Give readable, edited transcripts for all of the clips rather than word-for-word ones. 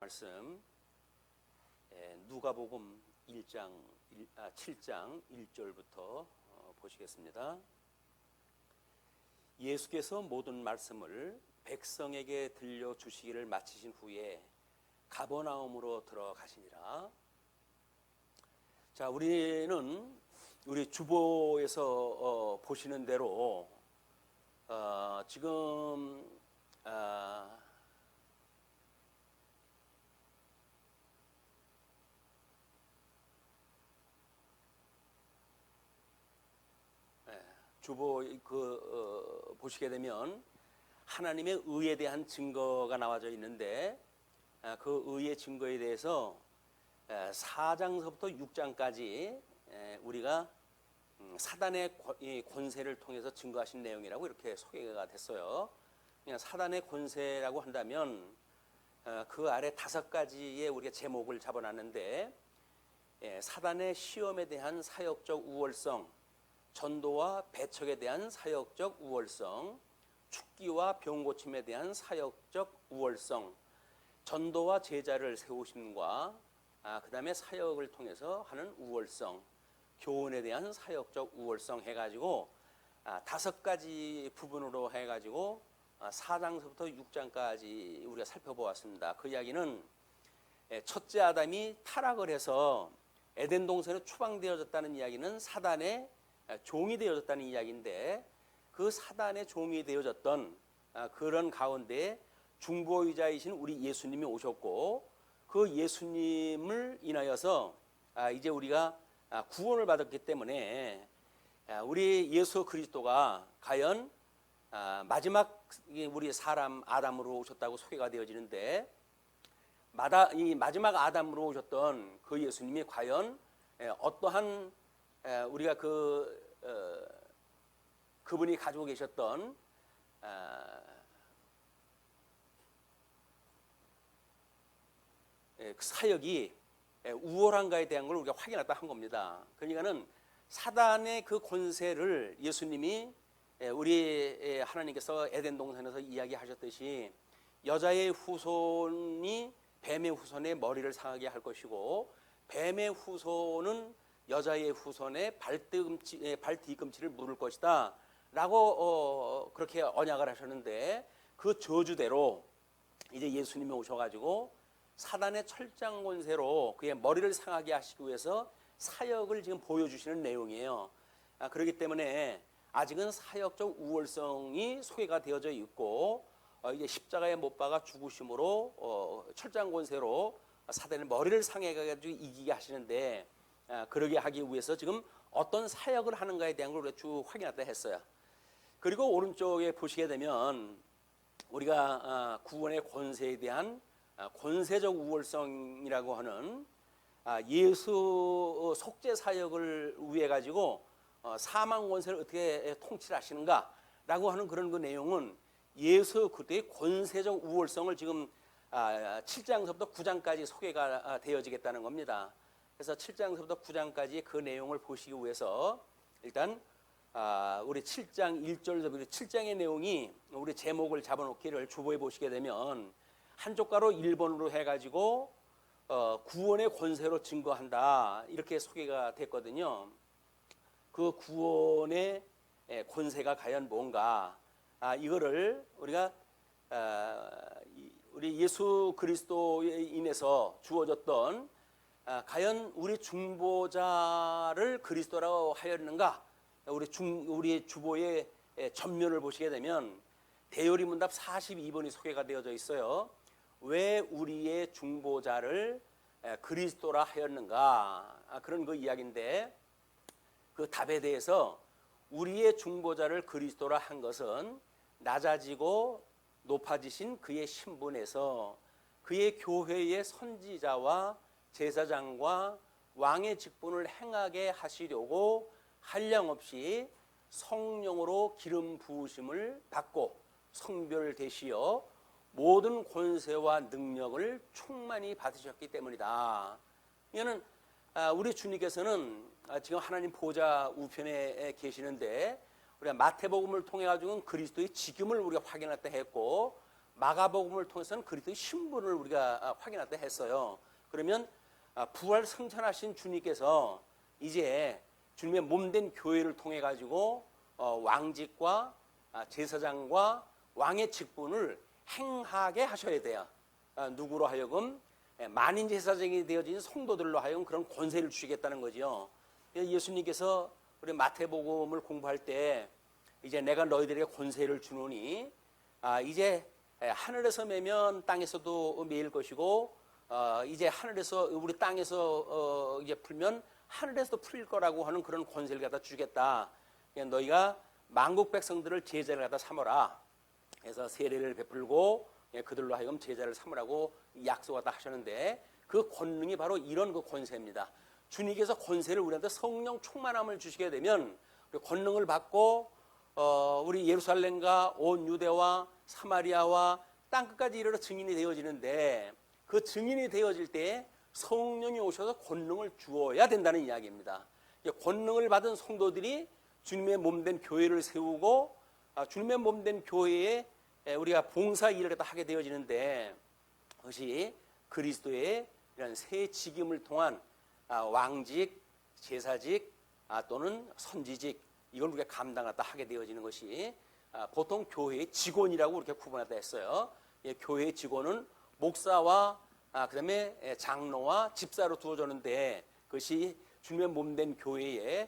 말씀 누가복음 7장 1절부터 보시겠습니다. 예수께서 모든 말씀을 백성에게 들려주시기를 마치신 후에 가버나움으로 들어가시니라. 자, 우리는 우리 주보에서 보시는 대로 지금 주보 보시게 되면 하나님의 의에 대한 증거가 나와져 있는데 그 의의 증거에 대해서 4장서부터 6장까지 우리가 사단의 권세를 통해서 증거하신 내용이라고 이렇게 소개가 됐어요. 그냥 사단의 권세라고 한다면 그 아래 5가지의 우리가 제목을 잡아놨는데 사단의 시험에 대한 사역적 우월성, 전도와 배척에 대한 사역적 우월성, 축기와 병고침에 대한 사역적 우월성, 전도와 제자를 세우심과 그 다음에 사역을 통해서 하는 우월성, 교훈에 대한 사역적 우월성 해가지고 5가지 부분으로 해가지고 4장서부터 6장까지 우리가 살펴보았습니다. 그 이야기는 첫째 아담이 타락을 해서 에덴 동산에 추방되어졌다는 이야기는 사단의 종이 되어졌다는 이야기인데, 그 사단의 종이 되어졌던 그런 가운데 중보의자이신 우리 예수님이 오셨고, 그 예수님을 인하여서 이제 우리가 구원을 받았기 때문에 우리 예수 그리스도가 과연 마지막 우리 사람 아담으로 오셨다고 소개가 되어지는데, 이 마지막 아담으로 오셨던 그 예수님이 과연 어떠한 우리가 그분이 가지고 계셨던 그 사역이 우월한가에 대한 걸 우리가 확인했다 한 겁니다. 그러니까는 사단의 그 권세를 예수님이 우리 하나님께서 에덴 동산에서 이야기하셨듯이 여자의 후손이 뱀의 후손의 머리를 상하게 할 것이고, 뱀의 후손은 여자의 후손의 발뒤꿈치를 물을 것이다 라고 그렇게 언약을 하셨는데, 그 저주대로 이제 예수님이 오셔가지고 사단의 철장 권세로 그의 머리를 상하게 하시기 위해서 사역을 지금 보여주시는 내용이에요. 그렇기 때문에 아직은 사역적 우월성이 소개가 되어져 있고, 이제 십자가에 못 박아 죽으심으로 철장 권세로 사단의 머리를 상해가지고 이기게 하시는데, 그러게 하기 위해서 지금 어떤 사역을 하는가에 대한 걸 우리가 쭉 확인했다 했어요. 그리고 오른쪽에 보시게 되면 우리가 구원의 권세에 대한 권세적 우월성이라고 하는 예수 속죄 사역을 위해 가지고 사망 권세를 어떻게 통치하시는가라고 하는 그런 그 내용은 예수 그리스도의 권세적 우월성을 지금 7장서부터 9장까지 소개가 되어지겠다는 겁니다. 그래서 7장서부터 9장까지 그 내용을 보시기 위해서 일단 우리 7장 1절부터 7장의 내용이 우리 제목을 잡아놓기를 주보에 보시게 되면 한쪽가로 1번으로 해가지고 구원의 권세로 증거한다 이렇게 소개가 됐거든요. 그 구원의 권세가 과연 뭔가, 이거를 우리가 우리 예수 그리스도에 인해서 주어졌던 과연 우리 중보자를 그리스도라고 하였는가, 우리 주보의 전면을 보시게 되면 대요리문답 42번이 소개가 되어져 있어요. 왜 우리의 중보자를 그리스도라 하였는가, 그런 그 이야기인데, 그 답에 대해서 우리의 중보자를 그리스도라 한 것은 낮아지고 높아지신 그의 신분에서 그의 교회의 선지자와 제사장과 왕의 직분을 행하게 하시려고 한량없이 성령으로 기름 부으심을 받고 성별되시어 모든 권세와 능력을 충만히 받으셨기 때문이다. 이거는 우리 주님께서는 지금 하나님 보좌 우편에 계시는데, 우리가 마태복음을 통해 가지고는 그리스도의 지금을 우리가 확인했다 했고, 마가복음을 통해서는 그리스도의 신분을 우리가 확인하다 했어요. 그러면 부활 승천하신 주님께서 이제 주님의 몸된 교회를 통해 가지고 왕직과 제사장과 왕의 직분을 행하게 하셔야 돼요. 누구로 하여금 만인 제사장이 되어진 성도들로 하여금 그런 권세를 주시겠다는 거죠. 예수님께서 우리 마태복음을 공부할 때 이제 내가 너희들에게 권세를 주노니 이제 하늘에서 매면 땅에서도 매일 것이고 이제 하늘에서 우리 땅에서 이제 풀면 하늘에서도 풀릴 거라고 하는 그런 권세를 갖다 주겠다. 너희가 만국 백성들을 제자를 갖다 삼어라. 그래서 세례를 베풀고 그들로 하여금 제자를 삼으라고 약속하다 하셨는데 그 권능이 바로 이런 그 권세입니다. 주님께서 권세를 우리한테 성령 충만함을 주시게 되면 권능을 받고 우리 예루살렘과 온 유대와 사마리아와 땅끝까지 이르러 증인이 되어지는데 그 증인이 되어질 때 성령이 오셔서 권능을 주어야 된다는 이야기입니다. 권능을 받은 성도들이 주님의 몸된 교회를 세우고 주님의 몸된 교회에 우리가 봉사 일을 하게 되어지는데 그것이 그리스도의 이런 새 직임을 통한 왕직, 제사직 또는 선지직 이걸 우리가 감당하다 하게 되어지는 것이 보통 교회의 직원이라고 그렇게 구분하다 했어요. 교회의 직원은 목사와 그다음에 장로와 집사로 두어졌는데 그것이 주님의 몸된 교회에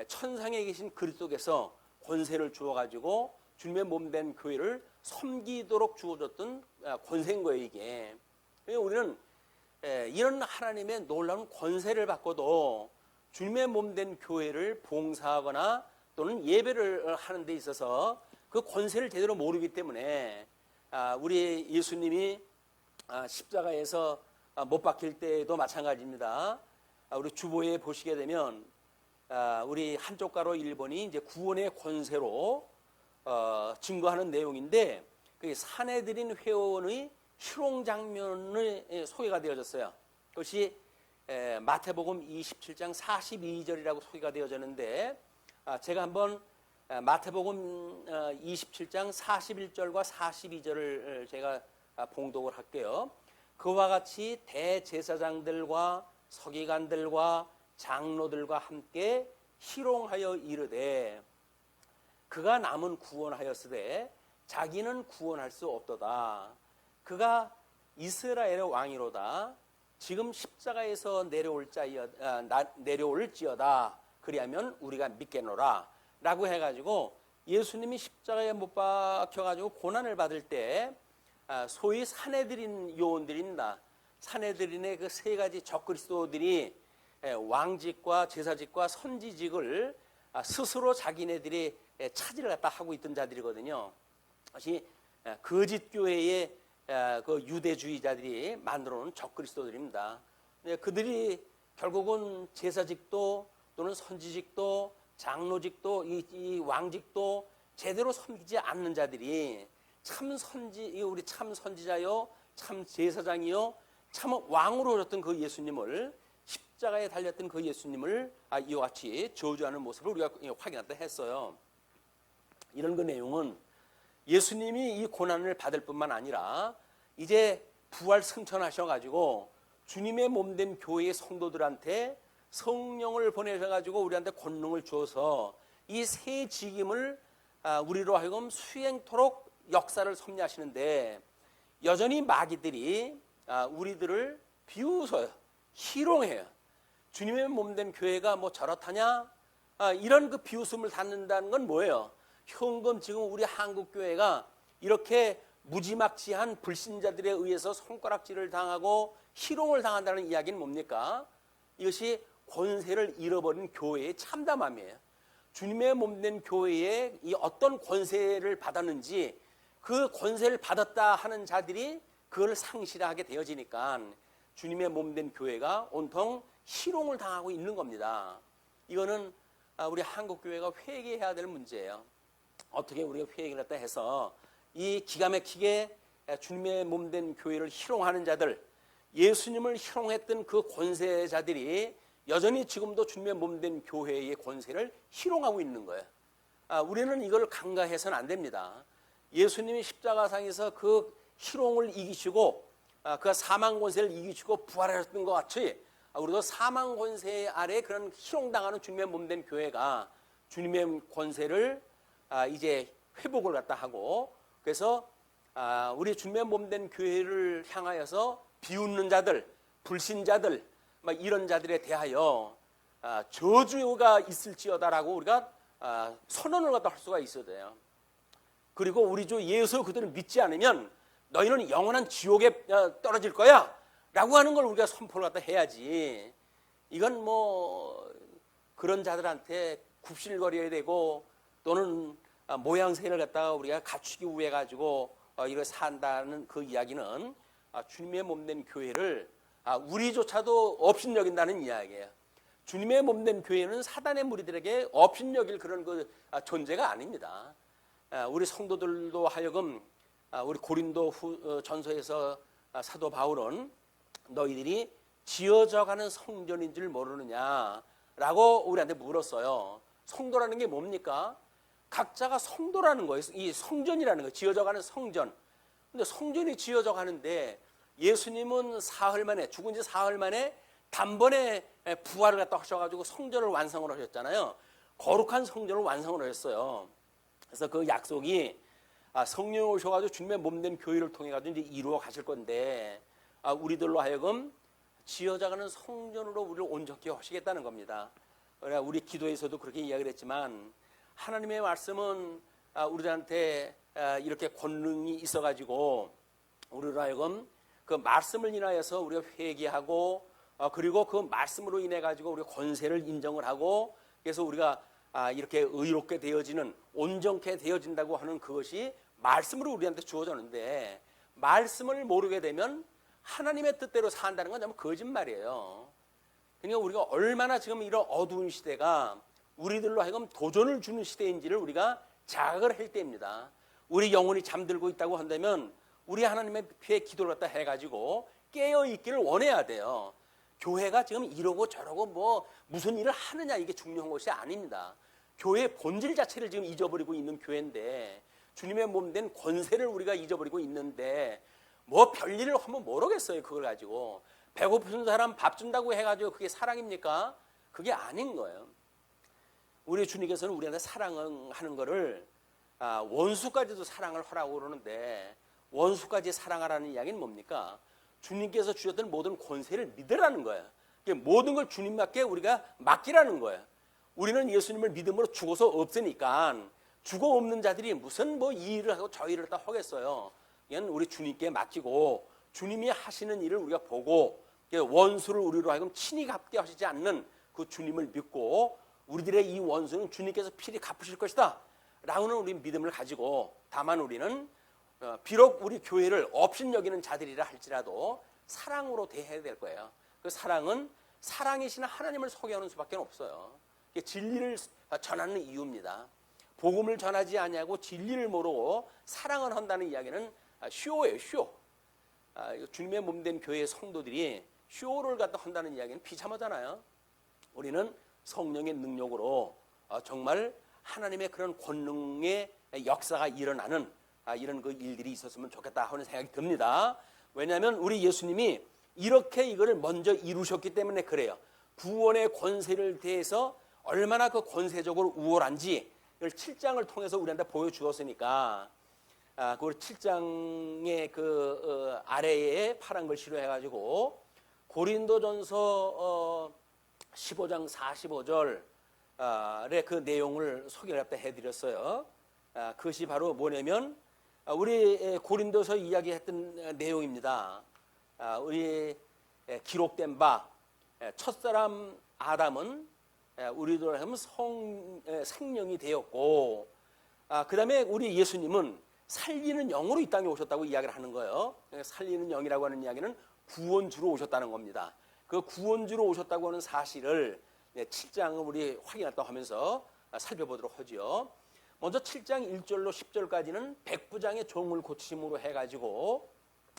천상에 계신 그리스도께서 권세를 주어가지고 주님의 몸된 교회를 섬기도록 주어졌던 권세인 거예요 이게. 우리는 이런 하나님의 놀라운 권세를 받고도 주님의 몸된 교회를 봉사하거나 또는 예배를 하는 데 있어서 그 권세를 제대로 모르기 때문에 우리 예수님이 십자가에서 못 박힐 때도 마찬가지입니다. 우리 주보에 보시게 되면 우리 한쪽 가로 1번이 이제 구원의 권세로 증거하는 내용인데 그 사내들인 회원의 희롱 장면이 소개가 되어졌어요. 그것이 마태복음 27장 42절이라고 소개가 되어졌는데 제가 한번 마태복음 27장 41절과 42절을 제가 봉독을 할게요. 그와 같이 대제사장들과 서기관들과 장로들과 함께 희롱하여 이르되 그가 남은 구원하였으되 자기는 구원할 수 없도다. 그가 이스라엘의 왕이로다. 지금 십자가에서 내려올지어다. 그리하면 우리가 믿겠노라 라고 해가지고 예수님이 십자가에 못 박혀가지고 고난을 받을 때 소위 사내들인 요원들입니다. 사내들인의 그 세 가지 적그리스도들이 왕직과 제사직과 선지직을 스스로 자기네들이 차지를 갖다 하고 있던 자들이거든요. 다시 거짓 교회의 그 유대주의자들이 만들어놓은 적그리스도들입니다. 그들이 결국은 제사직도 또는 선지직도 장로직도 이 왕직도 제대로 섬기지 않는 자들이 우리 참 선지자요, 참 제사장이요, 참 왕으로 오셨던 그 예수님을 십자가에 달렸던 그 예수님을 이와 같이 저주하는 모습을 우리가 확인했다 했어요. 이런 그 내용은 예수님이 이 고난을 받을 뿐만 아니라 이제 부활 승천하셔가지고 주님의 몸된 교회의 성도들한테 성령을 보내셔가지고 우리한테 권능을 주어서 이 새 직임을 우리로 하여금 수행토록 역사를 섭리하시는데 여전히 마귀들이 우리들을 비웃어요. 희롱해요. 주님의 몸된 교회가 뭐 저렇다냐? 이런 그 비웃음을 받는다는 건 뭐예요? 현금 지금 우리 한국 교회가 이렇게 무지막지한 불신자들에 의해서 손가락질을 당하고 희롱을 당한다는 이야기는 뭡니까? 이것이 권세를 잃어버린 교회의 참담함이에요. 주님의 몸된 교회에 이 어떤 권세를 받았는지 그 권세를 받았다 하는 자들이 그걸 상실하게 되어지니까 주님의 몸된 교회가 온통 희롱을 당하고 있는 겁니다. 이거는 우리 한국 교회가 회개해야 될 문제예요. 어떻게 우리가 회개를 했다 해서 이 기가 막히게 주님의 몸된 교회를 희롱하는 자들, 예수님을 희롱했던 그 권세자들이 여전히 지금도 주님의 몸된 교회의 권세를 희롱하고 있는 거예요. 우리는 이걸 간과해서는 안 됩니다. 예수님이 십자가상에서 그 희롱을 이기시고 그 사망 권세를 이기시고 부활하셨던 것 같이 우리도 사망 권세 아래 그런 희롱당하는 주님의 몸된 교회가 주님의 권세를 이제 회복을 갖다 하고, 그래서 우리 주님의 몸된 교회를 향하여서 비웃는 자들, 불신자들 막 이런 자들에 대하여 저주가 있을지어다라고 우리가 선언을 갖다 할 수가 있어야 돼요. 그리고 우리 주 예수 그들을 믿지 않으면 너희는 영원한 지옥에 떨어질 거야 라고 하는 걸 우리가 선포를 갖다 해야지. 이건 뭐 그런 자들한테 굽실거려야 되고 또는 모양새를 갖다가 우리가 갖추기 위해 가지고 이렇게 산다는 그 이야기는 주님의 몸된 교회를 우리조차도 업신여긴다는 이야기예요. 주님의 몸된 교회는 사단의 무리들에게 업신여길 그런 그 존재가 아닙니다. 우리 성도들도 하여금 우리 고린도 전서에서 사도 바울은 너희들이 지어져가는 성전인 줄 모르느냐라고 우리한테 물었어요. 성도라는 게 뭡니까? 각자가 성도라는 거예요. 이 성전이라는 거, 지어져가는 성전. 근데 성전이 지어져 가는데 예수님은 사흘 만에, 죽은 지 사흘 만에 단번에 부활을 갖다 하셔가지고 성전을 완성을 하셨잖아요. 거룩한 성전을 완성을 하셨어요. 그래서 그 약속이 성령 오셔가지고 주님의 몸된 교회를 통해 가지고 이제 이루어 가실 건데 우리들로 하여금 지어져가는 성전으로 우리를 온전케 하시겠다는 겁니다. 우리 기도에서도 그렇게 이야기를 했지만 하나님의 말씀은 우리들한테 이렇게 권능이 있어가지고 우리로 하여금 그 말씀을 인하여서 우리가 회개하고 그리고 그 말씀으로 인해 가지고 우리가 권세를 인정을 하고 그래서 우리가 이렇게 의롭게 되어지는, 온전케 되어진다고 하는 그것이 말씀으로 우리한테 주어졌는데 말씀을 모르게 되면 하나님의 뜻대로 산다는 건 정말 거짓말이에요. 그러니까 우리가 얼마나 지금 이런 어두운 시대가 우리들로 하여금 도전을 주는 시대인지를 우리가 자각을 할 때입니다. 우리 영혼이 잠들고 있다고 한다면 우리 하나님의 피에 기도를 갖다 해가지고 깨어있기를 원해야 돼요. 교회가 지금 이러고 저러고 뭐 무슨 일을 하느냐 이게 중요한 것이 아닙니다. 교회의 본질 자체를 지금 잊어버리고 있는 교회인데 주님의 몸된 권세를 우리가 잊어버리고 있는데 뭐 별일을 하면 모르겠어요. 그걸 가지고 배고픈 사람 밥 준다고 해가지고 그게 사랑입니까? 그게 아닌 거예요. 우리 주님께서는 우리한테 사랑하는 거를 원수까지도 사랑을 하라고 그러는데 원수까지 사랑하라는 이야기는 뭡니까? 주님께서 주셨던 모든 권세를 믿으라는 거예요. 모든 걸 주님께 우리가 맡기라는 거예요. 우리는 예수님을 믿음으로 죽어서 없으니까 죽어 없는 자들이 무슨 뭐 이 일을 하고 저 일을 다 하겠어요. 이건 우리 주님께 맡기고 주님이 하시는 일을 우리가 보고 원수를 우리로 하여금 친히 갚게 하시지 않는 그 주님을 믿고 우리들의 이 원수는 주님께서 필히 갚으실 것이다 라고는 우리 믿음을 가지고 다만 우리는 비록 우리 교회를 업신여기는 자들이라 할지라도 사랑으로 대해야 될 거예요. 그 사랑은 사랑이신 하나님을 소개하는 수밖에 없어요. 진리를 전하는 이유입니다. 복음을 전하지 아니하고 진리를 모르고 사랑을 한다는 이야기는 쇼예요. 쇼. 주님의 몸된 교회의 성도들이 쇼를 갖다 한다는 이야기는 비참하잖아요. 우리는 성령의 능력으로 정말 하나님의 그런 권능의 역사가 일어나는 이런 그 일들이 있었으면 좋겠다 하는 생각이 듭니다. 왜냐하면 우리 예수님이 이렇게 이거를 먼저 이루셨기 때문에 그래요. 구원의 권세를 대해서 얼마나 그 권세적으로 우월한지 이걸 7장을 통해서 우리한테 보여주었으니까 그 7장의 그 아래에 파란 글씨로 해가지고 고린도전서 15장 45절의 그 내용을 소개를 해드렸어요. 그것이 바로 뭐냐면 우리 고린도서 이야기했던 내용입니다. 우리 기록된 바 첫사람 아담은 우리들 하면 생명이 되었고 그 다음에 우리 예수님은 살리는 영으로 이 땅에 오셨다고 이야기를 하는 거예요. 살리는 영이라고 하는 이야기는 구원주로 오셨다는 겁니다. 그 구원주로 오셨다고 하는 사실을 7장을 우리 확인했다고 하면서 살펴보도록 하죠. 먼저 7장 1절로 10절까지는 백부장의 종을 고치심으로 해가지고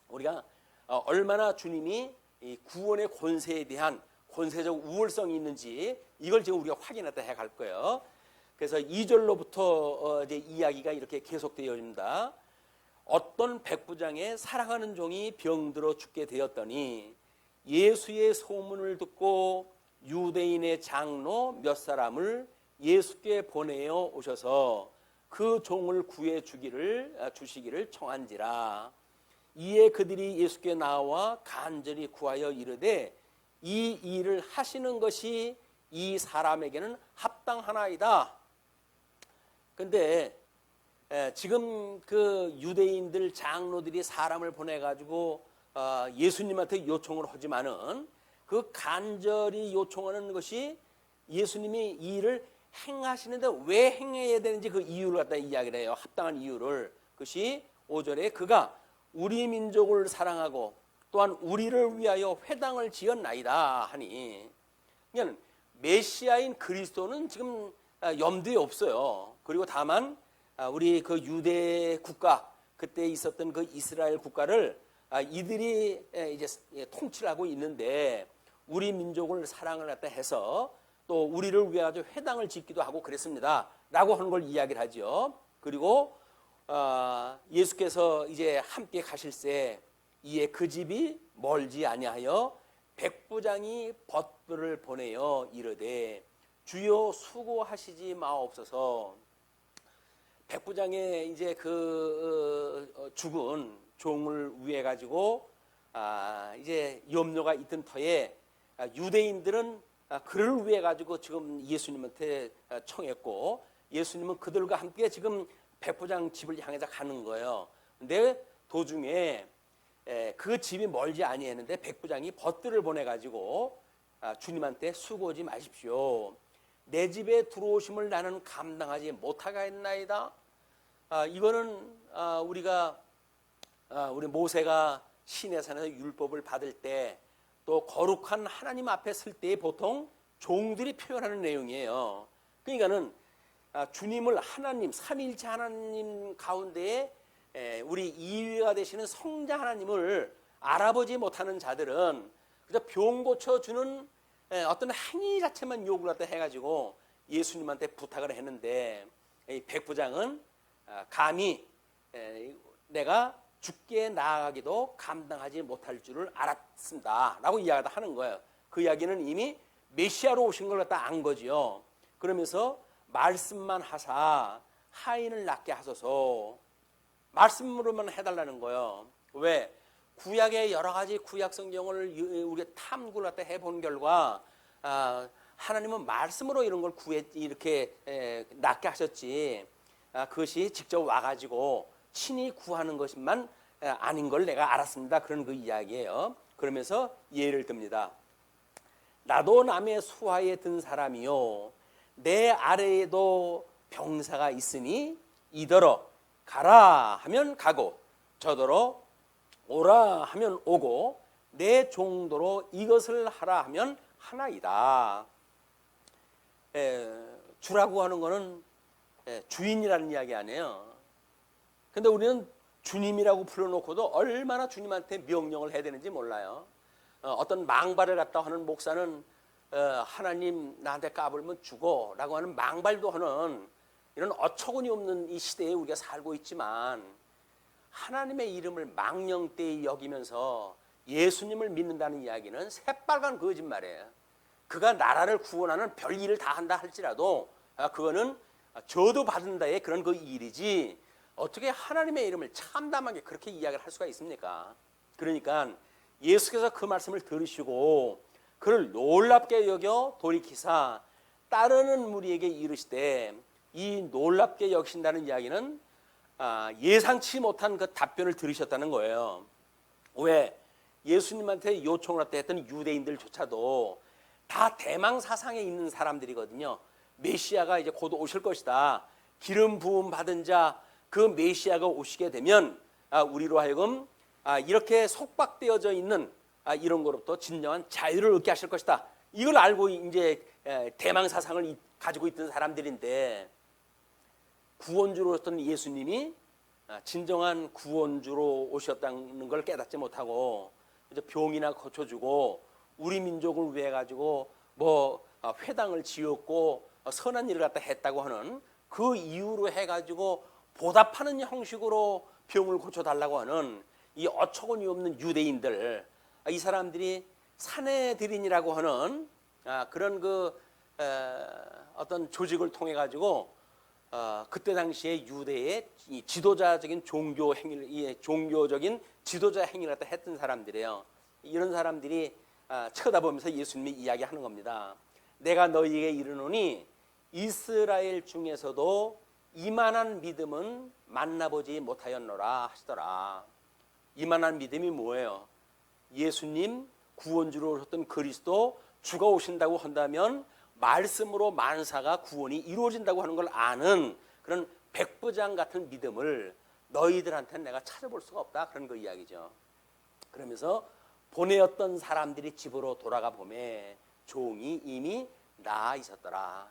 우리가 얼마나 주님이 이 구원의 권세에 대한 권세적 우월성이 있는지 이걸 지금 우리가 확인했다 해갈 거예요. 그래서 2절로부터 이제 이야기가 이렇게 계속되어집니다. 어떤 백부장의 사랑하는 종이 병들어 죽게 되었더니 예수의 소문을 듣고 유대인의 장로 몇 사람을 예수께 보내어 오셔서 그 종을 구해 주시기를 청한지라. 이에 그들이 예수께 나와 간절히 구하여 이르되 이 일을 하시는 것이 이 사람에게는 합당하나이다. 근데 지금 그 유대인들 장로들이 사람을 보내가지고 예수님한테 요청을 하지만은 그 간절히 요청하는 것이 예수님이 이 일을 행하시는데 왜 행해야 되는지 그 이유를 갖다 이야기를 해요. 합당한 이유를. 그것이 5절에 그가 우리 민족을 사랑하고 또한 우리를 위하여 회당을 지었나이다 하니, 그러니까 메시아인 그리스도는 지금 염두에 없어요. 그리고 다만 우리 그 유대 국가, 그때 있었던 그 이스라엘 국가를 이들이 이제 통치를 하고 있는데 우리 민족을 사랑을 갖다 해서 또 우리를 위하여 회당을 짓기도 하고 그랬습니다 라고 하는 걸 이야기를 하죠. 그리고 예수께서 이제 함께 가실새 이에 그 집이 멀지 아니하여 백부장이 벗부를 보내어 이르되 주여 수고하시지 마옵소서. 백부장의 이제 그 죽은 종을 위해 가지고 이제 염려가 있던 터에 유대인들은 그를 위해 가지고 지금 예수님한테 청했고 예수님은 그들과 함께 지금 백부장 집을 향해서 가는 거예요. 근데 도중에 그 집이 멀지 아니했는데 백부장이 벗들을 보내 가지고 주님한테 수고하지 마십시오. 내 집에 들어오심을 나는 감당하지 못하겠나이다. 이거는 우리가 우리 모세가 시내산에서 율법을 받을 때 또 거룩한 하나님 앞에 설 때 보통 종들이 표현하는 내용이에요. 그러니까는 주님을 하나님, 삼위일체 하나님 가운데에 우리 이위가 되시는 성자 하나님을 알아보지 못하는 자들은 그저 병 고쳐주는 어떤 행위 자체만 요구를 갖다 해가지고 예수님한테 부탁을 했는데 이 백부장은 감히 내가 죽게 나아가기도 감당하지 못할 줄을 알았습니다 라고 이야기를 하는 거예요. 그 이야기는 이미 메시아로 오신 걸 갖다 안 거지요. 그러면서 말씀만 하사 하인을 낳게 하소서, 말씀으로만 해달라는 거예요. 왜? 구약의 여러 가지 구약 성경을 우리가 탐구를 갖다 해본 결과 하나님은 말씀으로 이런 걸 이렇게 낳게 하셨지 그것이 직접 와가지고 친히 구하는 것만 아닌 걸 내가 알았습니다. 그런 그 이야기예요. 그러면서 예를 듭니다. 나도 남의 수하에 든 사람이요 내 아래에도 병사가 있으니 이더러 가라 하면 가고 저더러 오라 하면 오고 내 종도로 이것을 하라 하면 하나이다. 주라고 하는 것은 주인이라는 이야기 아니에요. 근데 우리는 주님이라고 불러놓고도 얼마나 주님한테 명령을 해야 되는지 몰라요. 어떤 망발을 갖다 하는 목사는 하나님 나한테 까불면 죽어 라고 하는 망발도 하는 이런 어처구니 없는 이 시대에 우리가 살고 있지만 하나님의 이름을 망령되이 여기면서 예수님을 믿는다는 이야기는 새빨간 거짓말이에요. 그가 나라를 구원하는 별 일을 다 한다 할지라도 그거는 저도 받는다의 그런 그 일이지 어떻게 하나님의 이름을 참담하게 그렇게 이야기를 할 수가 있습니까? 그러니까 예수께서 그 말씀을 들으시고 그를 놀랍게 여겨 돌이키사 따르는 무리에게 이르시되, 이 놀랍게 여기신다는 이야기는 예상치 못한 그 답변을 들으셨다는 거예요. 왜? 예수님한테 요청을 했던 유대인들조차도 다 대망 사상에 있는 사람들이거든요. 메시아가 이제 곧 오실 것이다. 기름 부음 받은 자 그 메시아가 오시게 되면 우리로 하여금 이렇게 속박되어져 있는 이런 것으로부터 진정한 자유를 얻게 하실 것이다. 이걸 알고 이제 대망 사상을 가지고 있던 사람들인데 구원주로였던 예수님이 진정한 구원주로 오셨다는 걸 깨닫지 못하고 이제 병이나 고쳐주고 우리 민족을 위해 가지고 뭐 회당을 지었고 선한 일을 갖다 했다고 하는 그 이유로 해가지고 보답하는 형식으로 병을 고쳐달라고 하는 이 어처구니 없는 유대인들, 이 사람들이 사내들인이라고 하는 그런 어떤 조직을 통해 가지고 그때 당시에 유대의 이 지도자적인 종교 행위를, 종교적인 지도자 행위를 갖다 했던 사람들이에요. 이런 사람들이 쳐다보면서 예수님이 이야기하는 겁니다. 내가 너희에게 이르노니 이스라엘 중에서도 이만한 믿음은 만나보지 못하였노라 하시더라. 이만한 믿음이 뭐예요? 예수님 구원주로 오셨던 그리스도 주가 오신다고 한다면 말씀으로 만사가 구원이 이루어진다고 하는 걸 아는 그런 백부장 같은 믿음을 너희들한테는 내가 찾아볼 수가 없다, 그런 거 이야기죠. 그러면서 보내었던 사람들이 집으로 돌아가 보매 종이 이미 나아 있었더라.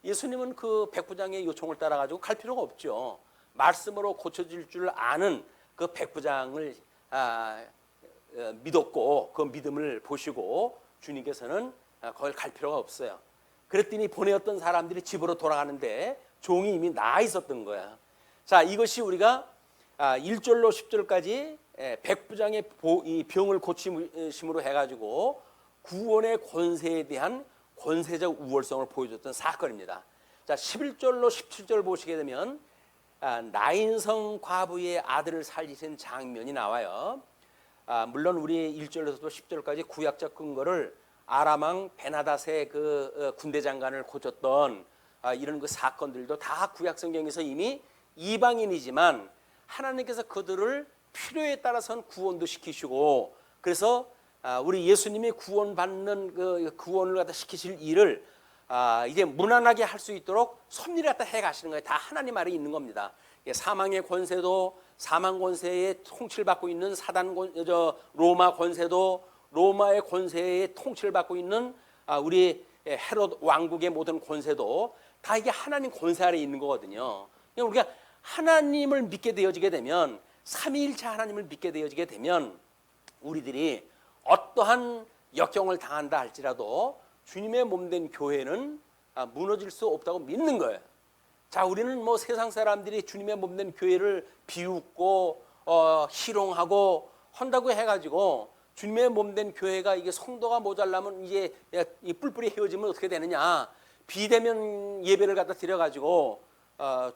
예수님은 그 백부장의 요청을 따라가지고 갈 필요가 없죠. 말씀으로 고쳐질 줄 아는 그 백부장을 믿었고 그 믿음을 보시고 주님께서는 거길 갈 필요가 없어요. 그랬더니 보내었던 사람들이 집으로 돌아가는데 종이 이미 나아 있었던 거야. 자, 이것이 우리가 1절로 10절까지 백부장의 이 병을 고침으로 해가지고 구원의 권세에 대한 권세적 우월성을 보여줬던 사건입니다. 자, 11절로 17절 보시게 되면 나인성 과부의 아들을 살리신 장면이 나와요. 물론 우리 1절에서도 10절까지 구약적 근거를 아람왕 베나닷의 그 군대 장관을 고쳤던 이런 그 사건들도 다 구약 성경에서 이미 이방인이지만 하나님께서 그들을 필요에 따라서는 구원도 시키시고, 그래서 우리 예수님이 구원받는 그 구원을 갖다 시키실 일을 이제 무난하게 할 수 있도록 섭리를 갖다 해 가시는 거예요. 다 하나님 아래 있는 겁니다. 사망의 권세도 사망 권세에 통치를 받고 있는 로마 권세도 로마의 권세에 통치를 받고 있는 우리 헤롯 왕국의 모든 권세도 다 이게 하나님 권세 아래 있는 거거든요. 우리가 하나님을 믿게 되어지게 되면, 삼위일체 하나님을 믿게 되어지게 되면 우리들이 어떠한 역경을 당한다 할지라도 주님의 몸된 교회는 무너질 수 없다고 믿는 거예요. 자, 우리는 뭐 세상 사람들이 주님의 몸된 교회를 비웃고 희롱하고 한다고 해가지고 주님의 몸된 교회가 이게 성도가 모자라면 이제 이 뿔뿔이 헤어지면 어떻게 되느냐, 비대면 예배를 갖다 드려가지고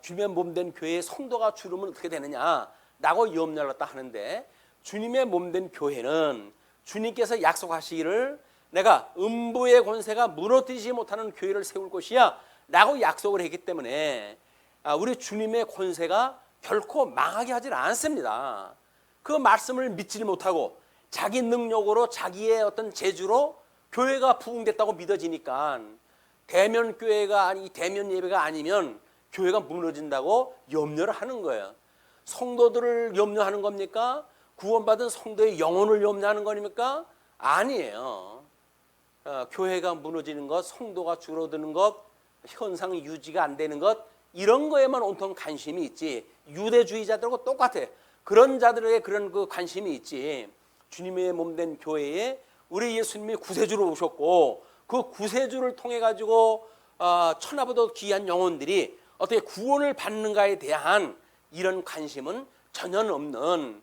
주님의 몸된 교회에 성도가 줄으면 어떻게 되느냐라고 염려를 갖다 하는데, 주님의 몸된 교회는 주님께서 약속하시기를 내가 음부의 권세가 무너뜨리지 못하는 교회를 세울 것이야 라고 약속을 했기 때문에 우리 주님의 권세가 결코 망하게 하질 않습니다. 그 말씀을 믿지를 못하고 자기 능력으로 자기의 어떤 재주로 교회가 부흥됐다고 믿어지니까 대면 교회가 대면 예배가 아니면 교회가 무너진다고 염려를 하는 거예요. 성도들을 염려하는 겁니까? 구원받은 성도의 영혼을 염려하는 겁니까? 아니에요. 교회가 무너지는 것, 성도가 줄어드는 것, 현상 유지가 안 되는 것, 이런 거에만 온통 관심이 있지. 유대주의자들하고 똑같아. 그런 자들에게 그런 그 관심이 있지. 주님의 몸된 교회에 우리 예수님이 구세주로 오셨고 그 구세주를 통해 가지고 천하보다 귀한 영혼들이 어떻게 구원을 받는가에 대한 이런 관심은 전혀 없는,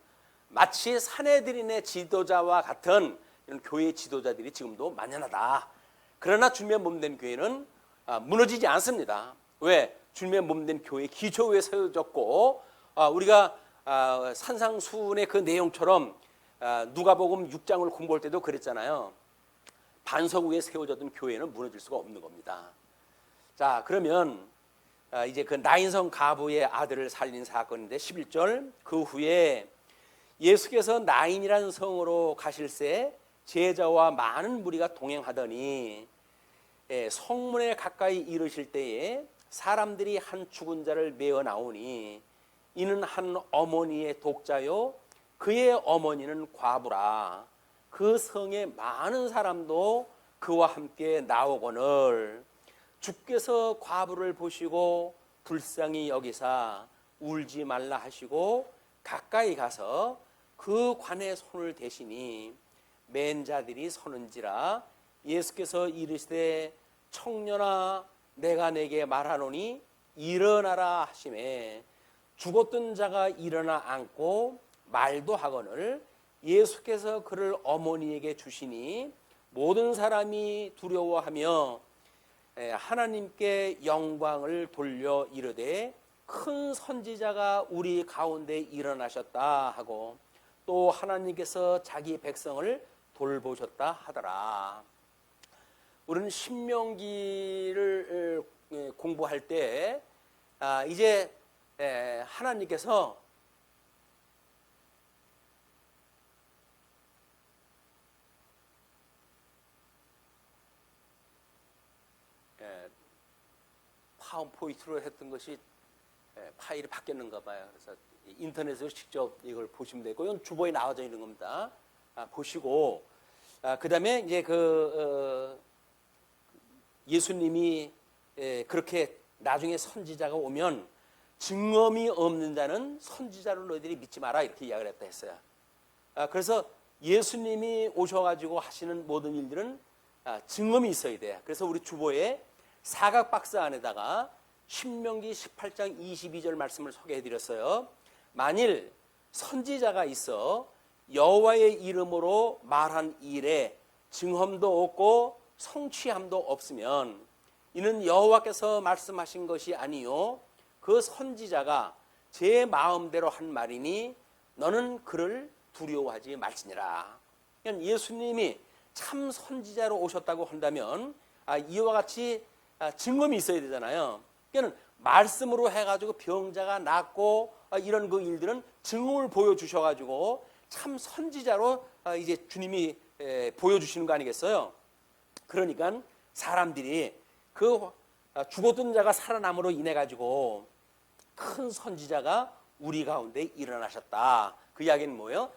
마치 사내들인의 지도자와 같은 이런 교회 지도자들이 지금도 만연하다. 그러나 주님의 몸된 교회는 무너지지 않습니다. 왜? 주님의 몸된 교회 기초 위에 세워졌고, 우리가 산상수훈의 그 내용처럼 누가복음 6장을 공부할 때도 그랬잖아요. 반석 위에 세워졌던 교회는 무너질 수가 없는 겁니다. 자, 그러면 이제 그 나인성 가부의 아들을 살린 사건인데 11절, 그 후에 예수께서 나인이라는 성으로 가실새 제자와 많은 무리가 동행하더니 성문에 가까이 이르실 때에 사람들이 한 죽은 자를 메어 나오니 이는 한 어머니의 독자요 그의 어머니는 과부라. 그 성에 많은 사람도 그와 함께 나오거늘 주께서 과부를 보시고 불쌍히 여기사 울지 말라 하시고 가까이 가서 그 관에 손을 대시니 맨 자들이 서는지라. 예수께서 이르시되 청년아 내가 내게 말하노니 일어나라 하시매 죽었던 자가 일어나 앉고 말도 하거늘 예수께서 그를 어머니에게 주시니 모든 사람이 두려워하며 하나님께 영광을 돌려 이르되 큰 선지자가 우리 가운데 일어나셨다 하고 또 하나님께서 자기 백성을 돌보셨다 하더라. 우리는 신명기를 공부할 때 이제 하나님께서 파워포인트로 했던 것이 파일이 바뀌었는가 봐요. 그래서 인터넷으로 직접 이걸 보시면 되고, 이건 주보에 나와져 있는 겁니다. 보시고, 그 다음에 이제 예수님이 그렇게 나중에 선지자가 오면 증언이 없는 자는 선지자를 너희들이 믿지 마라 이렇게 이야기를 했다 했어요. 그래서 예수님이 오셔가지고 하시는 모든 일들은 증언이 있어야 돼요. 그래서 우리 주보에 사각 박스 안에다가 신명기 18장 22절 말씀을 소개해드렸어요. 만일 선지자가 있어 여호와의 이름으로 말한 일에 증언도 없고 성취함도 없으면 이는 여호와께서 말씀하신 것이 아니요 그 선지자가 제 마음대로 한 말이니 너는 그를 두려워하지 말지니라. 그러니까 예수님이 참 선지자로 오셨다고 한다면 이와 같이 증언이 있어야 되잖아요. 그러니까 말씀으로 해가지고 병자가 낫고 이런 그 일들은 증언을 보여주셔가지고 참 선지자로 이제 주님이 보여주시는 거 아니겠어요? 그러니까 사람들이 그 죽었던 자가 살아남으로 인해 가지고 큰 선지자가 우리 가운데 일어나셨다. 그 이야기는 뭐예요?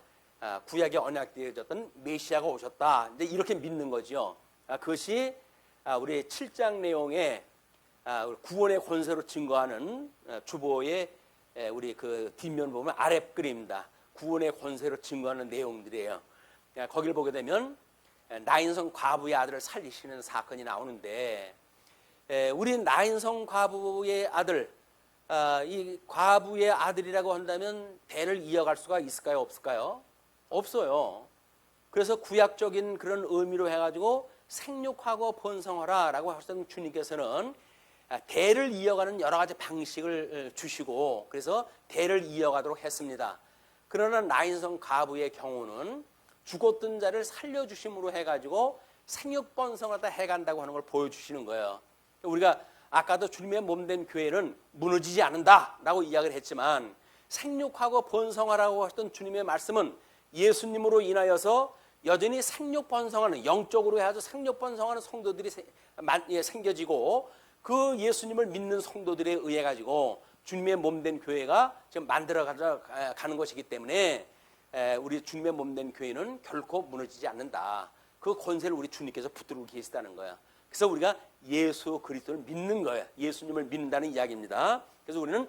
구약에 언약되어졌던 메시아가 오셨다. 이제 이렇게 믿는 거죠. 그것이 우리 7장 내용에 구원의 권세로 증거하는 주보의 우리 그 뒷면 보면 아래 그림입니다. 구원의 권세로 증거하는 내용들이에요. 거기를 보게 되면 나인성 과부의 아들을 살리시는 사건이 나오는데 우리 나인성 과부의 아들, 이 과부의 아들이라고 한다면 대를 이어갈 수가 있을까요? 없을까요? 없어요. 그래서 구약적인 그런 의미로 해가지고 생육하고 번성하라 라고 하셨던 주님께서는 대를 이어가는 여러 가지 방식을 주시고 그래서 대를 이어가도록 했습니다. 그러나 나인성 과부의 경우는 죽었던 자를 살려주심으로 해가지고 생육번성하다 해간다고 하는 걸 보여주시는 거예요. 우리가 아까도 주님의 몸된 교회는 무너지지 않는다라고 이야기를 했지만 생육하고 번성하라고 하셨던 주님의 말씀은 예수님으로 인하여서 여전히 생육번성하는 영적으로 해가지고 생육번성하는 성도들이 생겨지고 그 예수님을 믿는 성도들에 의해 가지고 주님의 몸된 교회가 지금 만들어가는 것이기 때문에 우리 주님의 몸된 교회는 결코 무너지지 않는다. 그 권세를 우리 주님께서 붙들고 계시다는 거야. 그래서 우리가 예수 그리스도를 믿는 거예요. 예수님을 믿는다는 이야기입니다. 그래서 우리는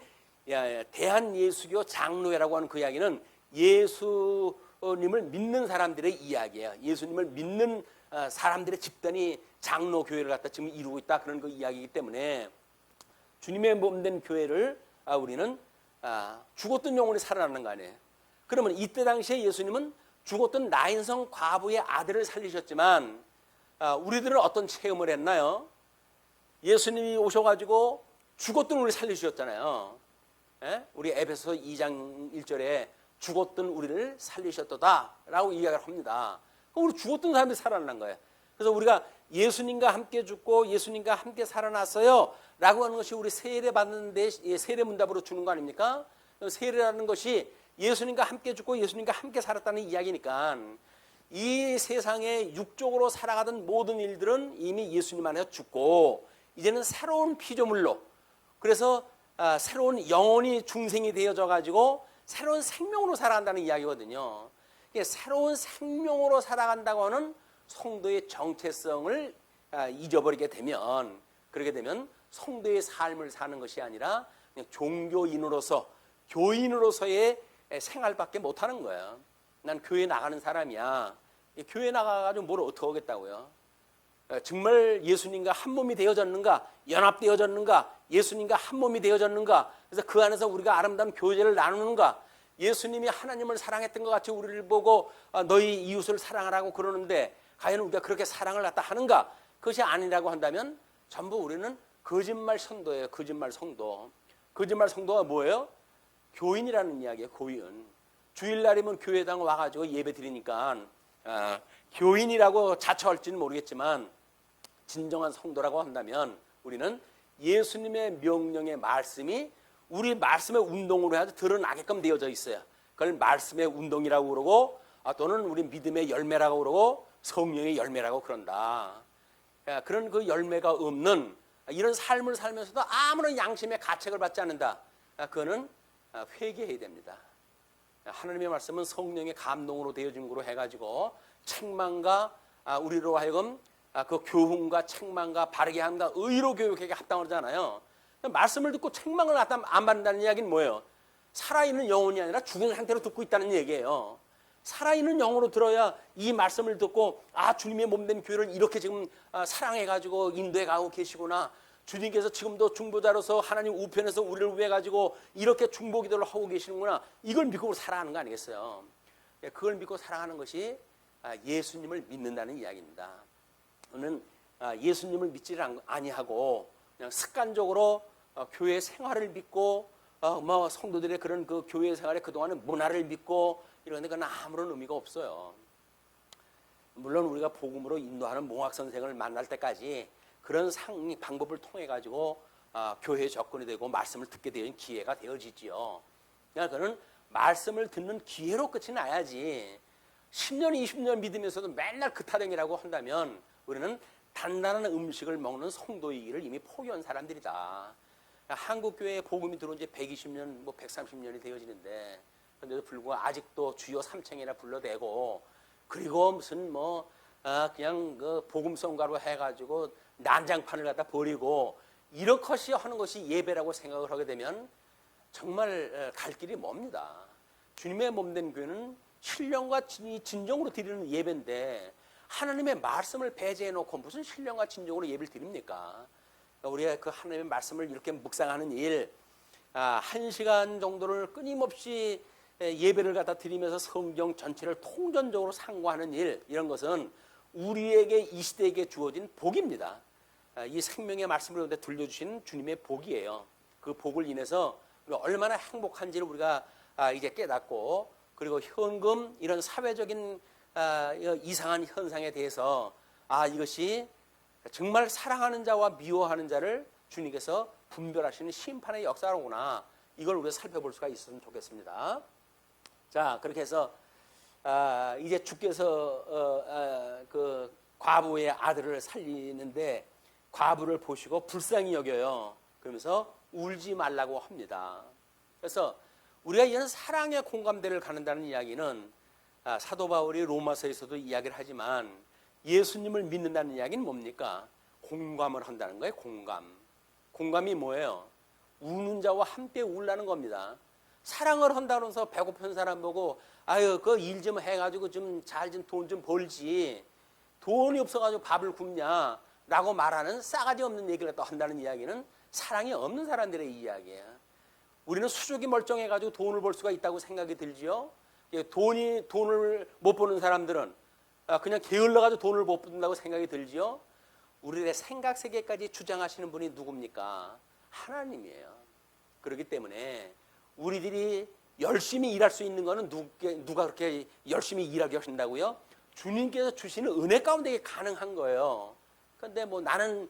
대한예수교 장로회라고 하는 그 이야기는 예수님을 믿는 사람들의 이야기예요. 예수님을 믿는 사람들의 집단이 장로교회를 갖다 지금 이루고 있다. 그런 그 이야기이기 때문에 주님의 몸된 교회를 우리는 죽었던 영혼이 살아나는 거 아니에요. 그러면 이때 당시에 예수님은 죽었던 나인성 과부의 아들을 살리셨지만 우리들은 어떤 체험을 했나요? 예수님이 오셔가지고 죽었던 우리를 살리셨잖아요. 우리 에베소 2장 1절에 죽었던 우리를 살리셨도다 라고 이야기를 합니다. 그럼 우리 죽었던 사람들이 살아난 거예요. 그래서 우리가 예수님과 함께 죽고 예수님과 함께 살아났어요 라고 하는 것이 우리 세례 받는데 세례 문답으로 주는 거 아닙니까? 세례라는 것이 예수님과 함께 죽고 예수님과 함께 살았다는 이야기니까 이 세상에 육적으로 살아가던 모든 일들은 이미 예수님 안에서 죽고 이제는 새로운 피조물로 그래서 새로운 영혼이 중생이 되어져 가지고 새로운 생명으로 살아간다는 이야기거든요. 새로운 생명으로 살아간다고 하는 성도의 정체성을 잊어버리게 되면 그렇게 되면 성도의 삶을 사는 것이 아니라 그냥 종교인으로서 교인으로서의 생활밖에 못하는 거예요. 난 교회 나가는 사람이야. 교회 나가가지고 뭘 어떻게 하겠다고요? 정말 예수님과 한 몸이 되어졌는가, 연합되어졌는가, 예수님과 한 몸이 되어졌는가, 그래서 그 안에서 우리가 아름다운 교제를 나누는가, 예수님이 하나님을 사랑했던 것 같이 우리를 보고 너희 이웃을 사랑하라고 그러는데 과연 우리가 그렇게 사랑을 갖다 하는가? 그것이 아니라고 한다면 전부 우리는 거짓말 선도예요. 거짓말 성도. 거짓말 성도가 뭐예요? 교인이라는 이야기예요. 교인. 주일날이면 교회당 와가지고 예배 드리니까 교인이라고 자처할지는 모르겠지만 진정한 성도라고 한다면 우리는 예수님의 명령의 말씀이 우리 말씀의 운동으로 해서 드러나게끔 되어져 있어요. 그걸 말씀의 운동이라고 그러고 또는 우리 믿음의 열매라고 그러고 성령의 열매라고 그런다. 그런 그 열매가 없는 이런 삶을 살면서도 아무런 양심의 가책을 받지 않는다. 그거는 회개해야 됩니다. 하나님의 말씀은 성령의 감동으로 되어진 거로 해가지고 책망과 우리로 하여금 그 교훈과 책망과 바르게 함과 의로 교육에게 합당하잖아요. 말씀을 듣고 책망을 안 받는다는 이야기는 뭐예요? 살아있는 영혼이 아니라 죽은 상태로 듣고 있다는 얘기예요. 살아있는 영으로 들어야 이 말씀을 듣고 주님의 몸된 교회를 이렇게 지금 사랑해가지고 인도해 가고 계시구나. 주님께서 지금도 중보자로서 하나님 우편에서 우리를 위해 가지고 이렇게 중보기도를 하고 계시는구나. 이걸 믿고 살아가는 거 아니겠어요? 그걸 믿고 살아가는 것이 예수님을 믿는다는 이야기입니다. 저는 예수님을 믿지 아니하고 그냥 습관적으로 교회 생활을 믿고 성도들의 그런 그 교회 생활에 그동안은 문화를 믿고 이런데 그건 아무런 의미가 없어요. 물론 우리가 복음으로 인도하는 몽학 선생을 만날 때까지 그런 방법을 통해 가지고 교회에 접근이 되고 말씀을 듣게 되는 기회가 되어지지요. 그러니까 그는 말씀을 듣는 기회로 끝이 나야지 10년, 20년 믿으면서도 맨날 그 타령이라고 한다면 우리는 단단한 음식을 먹는 성도이기를 이미 포기한 사람들이다. 한국 교회에 복음이 들어온 지 120년, 130년이 되어지는데 그런데도 불구하고 아직도 주여 삼층이나 불러대고 그리고 무슨 그냥 그 복음성가로 해가지고 난장판을 갖다 버리고 이렇게 하는 것이 예배라고 생각을 하게 되면 정말 갈 길이 멉니다. 주님의 몸된 교회는 신령과 진정으로 드리는 예배인데 하나님의 말씀을 배제해 놓고 무슨 신령과 진정으로 예배를 드립니까? 우리가 그 하나님의 말씀을 이렇게 묵상하는 일, 1시간 정도를 끊임없이 예배를 갖다 드리면서 성경 전체를 통전적으로 상고하는 일, 이런 것은 우리에게 이 시대에게 주어진 복입니다. 이 생명의 말씀을 들려주신 주님의 복이에요. 그 복을 인해서 우리가 얼마나 행복한지를 우리가 이제 깨닫고 그리고 현금 이런 사회적인 이상한 현상에 대해서 이것이 정말 사랑하는 자와 미워하는 자를 주님께서 분별하시는 심판의 역사로구나. 이걸 우리가 살펴볼 수가 있었으면 좋겠습니다. 자, 그렇게 해서 이제 주께서 그 과부의 아들을 살리는데 과부를 보시고 불쌍히 여겨요. 그러면서 울지 말라고 합니다. 그래서 우리가 이런 사랑의 공감대를 갖는다는 이야기는 사도 바울이 로마서에서도 이야기를 하지만 예수님을 믿는다는 이야기는 뭡니까? 공감을 한다는 거예요. 공감이 뭐예요? 우는 자와 함께 울라는 겁니다. 사랑을 한다고 해서 배고픈 사람 보고 그 일 좀 해가지고 좀 잘 좀 돈 좀 벌지 돈이 없어가지고 밥을 굶냐 라고 말하는 싸가지 없는 얘기를 또 한다는 이야기는 사랑이 없는 사람들의 이야기예요. 우리는 수족이 멀쩡해가지고 돈을 벌 수가 있다고 생각이 들지요. 돈을 못 버는 사람들은 그냥 게을러가지고 돈을 못 번다고 생각이 들지요. 우리의 생각 세계까지 주장하시는 분이 누굽니까? 하나님이에요. 그렇기 때문에 우리들이 열심히 일할 수 있는 거는 누가 그렇게 열심히 일하게 하신다고요? 주님께서 주시는 은혜 가운데 이게 가능한 거예요. 그런데 나는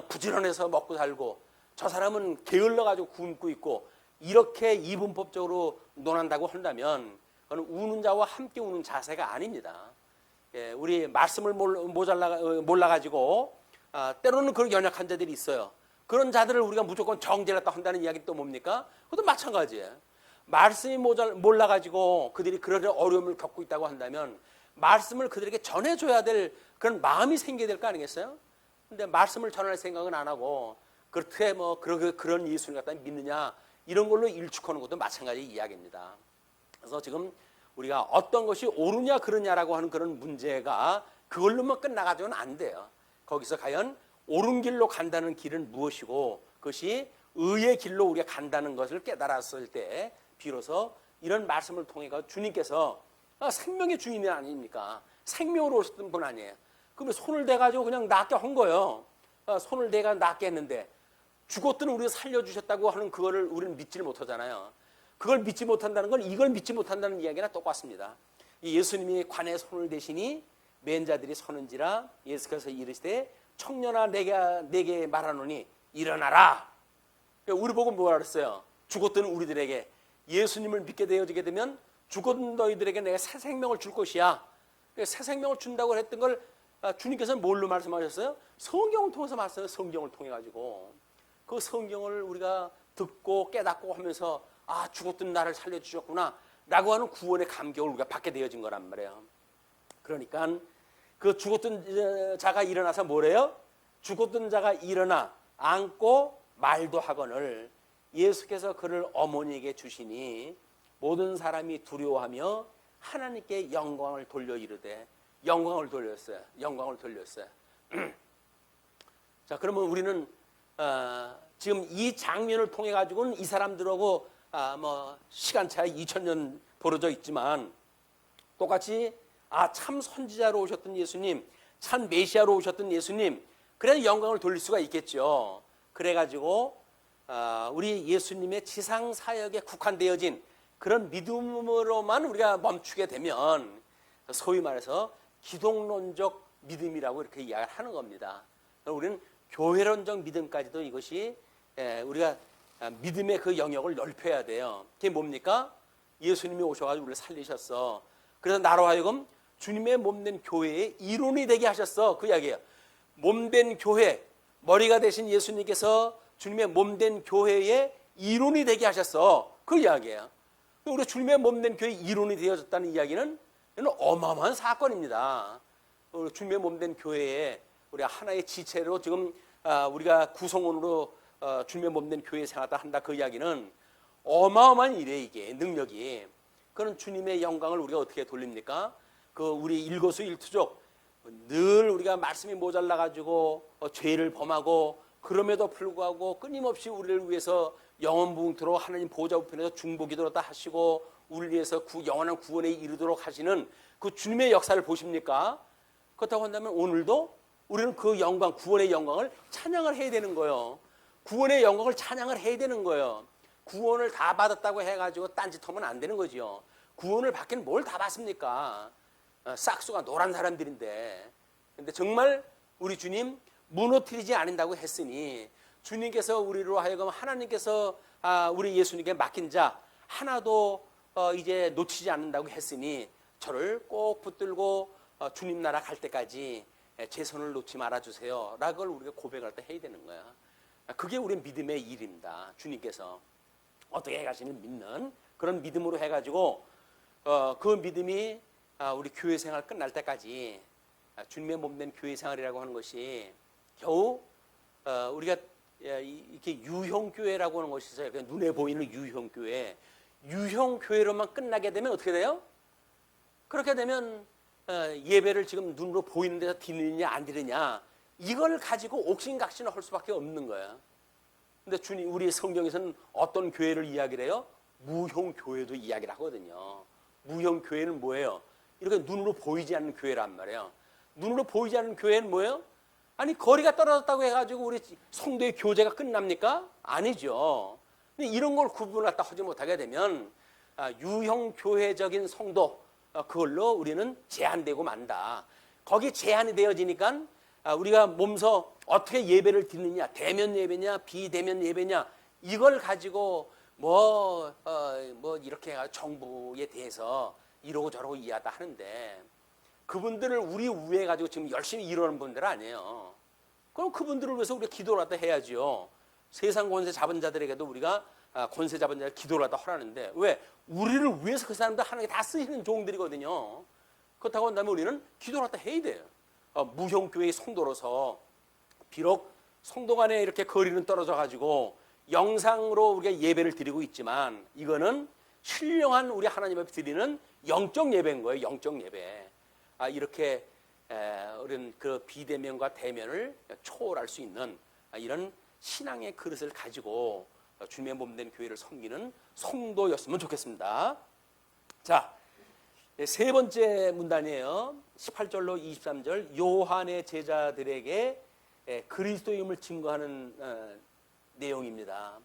부지런해서 먹고 살고 저 사람은 게을러가지고 굶고 있고 이렇게 이분법적으로 논한다고 한다면 그건 우는 자와 함께 우는 자세가 아닙니다. 우리 말씀을 몰라가지고 때로는 그런 연약한 자들이 있어요. 그런 자들을 우리가 무조건 정죄했다 한다는 이야기 또 뭡니까? 그것도 마찬가지예요. 말씀이 몰라가지고 그들이 그런 어려움을 겪고 있다고 한다면 말씀을 그들에게 전해줘야 될 그런 마음이 생겨야 될 거 아니겠어요? 근데 말씀을 전할 생각은 안 하고 그렇게 그런 예수를 갖다 믿느냐 이런 걸로 일축하는 것도 마찬가지 이야기입니다. 그래서 지금 우리가 어떤 것이 옳으냐 그러냐라고 하는 그런 문제가 그걸로만 끝나가지고는 안 돼요. 거기서 과연 옳은 길로 간다는 길은 무엇이고 그것이 의의 길로 우리가 간다는 것을 깨달았을 때 비로소 이런 말씀을 통해 주님께서 생명의 주인이 아닙니까? 생명으로 오셨던 분 아니에요. 그러면 손을 대가지고 그냥 낫게 한 거예요. 손을 대가 낫게 했는데 죽었던 우리를 살려주셨다고 하는 그거를 우리는 믿지를 못하잖아요. 그걸 믿지 못한다는 건 이걸 믿지 못한다는 이야기나 똑같습니다. 이 예수님이 관에 손을 대시니 맨 자들이 서는지라 예수께서 이르시되 청년아 내게 말하노니 일어나라. 우리 보고 뭐라 그랬어요? 죽었던 우리들에게 예수님을 믿게 되어지게 되면 죽었던 너희들에게 내가 새 생명을 줄 것이야. 새 생명을 준다고 했던 걸 주님께서는 뭘로 말씀하셨어요? 성경을 통해서 말씀하셨어요. 성경을 통해 가지고 그 성경을 우리가 듣고 깨닫고 하면서 죽었던 나를 살려주셨구나 라고 하는 구원의 감격을 우리가 받게 되어진 거란 말이에요. 그러니까 그 죽었던 자가 일어나서 뭐래요? 죽었던 자가 일어나 앉고 말도 하거늘 예수께서 그를 어머니에게 주시니 모든 사람이 두려워하며 하나님께 영광을 돌려 이르되 영광을 돌렸어요. 영광을 돌렸어요. 자, 그러면 우리는 지금 이 장면을 통해 가지고는 이 사람들하고 시간차가 2000년 벌어져 있지만 똑같이 참 선지자로 오셨던 예수님, 참 메시아로 오셨던 예수님, 그래야 영광을 돌릴 수가 있겠죠. 그래가지고 우리 예수님의 지상 사역에 국한되어진 그런 믿음으로만 우리가 멈추게 되면 소위 말해서 기독론적 믿음이라고 이렇게 이야기를 하는 겁니다. 우리는 교회론적 믿음까지도 이것이 우리가 믿음의 그 영역을 넓혀야 돼요. 그게 뭡니까? 예수님이 오셔가지고 우리를 살리셨어. 그래서 나로 하여금 주님의 몸된 교회의 이론이 되게 하셨어. 그 이야기예요. 몸된 교회, 머리가 되신 예수님께서 주님의 몸된 교회의 이론이 되게 하셨어. 그 이야기예요. 우리 주님의 몸된 교회의 이론이 되어졌다는 이야기는 어마어마한 사건입니다. 우리 주님의 몸된 교회에 우리가 하나의 지체로 지금 우리가 구성원으로 주님의 몸된 교회 생활을 한다. 그 이야기는 어마어마한 일이에요. 이게 능력이. 그런 주님의 영광을 우리가 어떻게 돌립니까? 그 우리 일거수일투족 늘 우리가 말씀이 모자라 가지고 죄를 범하고 그럼에도 불구하고 끊임없이 우리를 위해서 영원무궁토록 하나님 보좌 우편에서 중보기도를 다 하시고 우리를 위해서 영원한 구원에 이르도록 하시는 그 주님의 역사를 보십니까? 그렇다고 한다면 오늘도 우리는 그 영광, 구원의 영광을 찬양을 해야 되는 거예요. 구원의 영광을 찬양을 해야 되는 거예요. 구원을 다 받았다고 해가지고 딴짓하면 안 되는 거죠. 구원을 받기는 뭘 다 받습니까? 싹수가 노란 사람들인데. 근데 정말 우리 주님 무너뜨리지 않는다고 했으니 주님께서 우리로 하여금 하나님께서 우리 예수님께 맡긴 자 하나도 이제 놓치지 않는다고 했으니 저를 꼭 붙들고 주님 나라 갈 때까지 제 손을 놓지 말아주세요 라고 우리가 고백할 때 해야 되는 거야. 그게 우리 믿음의 일입니다. 주님께서 어떻게 해가시는 믿는 그런 믿음으로 해가지고 그 믿음이 우리 교회 생활 끝날 때까지 주님의 몸된 교회 생활이라고 하는 것이 겨우 우리가 이렇게 유형교회라고 하는 것이 있어요. 눈에 보이는 유형교회. 유형교회로만 끝나게 되면 어떻게 돼요? 그렇게 되면 예배를 지금 눈으로 보이는 데서 드리느냐 안 드리느냐 이걸 가지고 옥신각신을 할 수밖에 없는 거야. 근데 주님 우리 성경에서는 어떤 교회를 이야기를 해요? 무형교회도 이야기를 하거든요. 무형교회는 뭐예요? 이렇게 눈으로 보이지 않는 교회란 말이에요. 눈으로 보이지 않는 교회는 뭐예요? 아니 거리가 떨어졌다고 해가지고 우리 성도의 교제가 끝납니까? 아니죠. 근데 이런 걸 구분을 갖다 하지 못하게 되면 유형교회적인 성도 그걸로 우리는 제한되고 만다. 거기 제한이 되어지니까 우리가 몸소 어떻게 예배를 드리느냐, 대면 예배냐, 비대면 예배냐 이걸 가지고 뭐 이렇게 정부에 대해서 이러고 저러고 이해하다 하는데 그분들을 우리 우에 가지고 지금 열심히 이러는 분들 아니에요. 그럼 그분들을 위해서 우리가 기도를 하다 해야지요. 세상 권세 잡은 자들에게도 우리가 권세 잡은 자를 기도를 하다 하라는데 왜? 우리를 위해서 그 사람들 하나님께 다 쓰시는 종들이거든요. 그렇다고 한다면 우리는 기도를 하다 해야 돼요. 무형교회의 성도로서 비록 성도 간에 이렇게 거리는 떨어져 가지고 영상으로 우리가 예배를 드리고 있지만 이거는 신령한 우리 하나님 앞에 드리는 영적 예배인 거예요. 영적 예배. 이렇게 이런 그 비대면과 대면을 초월할 수 있는 이런 신앙의 그릇을 가지고 주님의 몸된 교회를 섬기는 성도였으면 좋겠습니다. 자, 세 번째 문단이에요. 18절로 23절 요한의 제자들에게 그리스도임을 증거하는 내용입니다.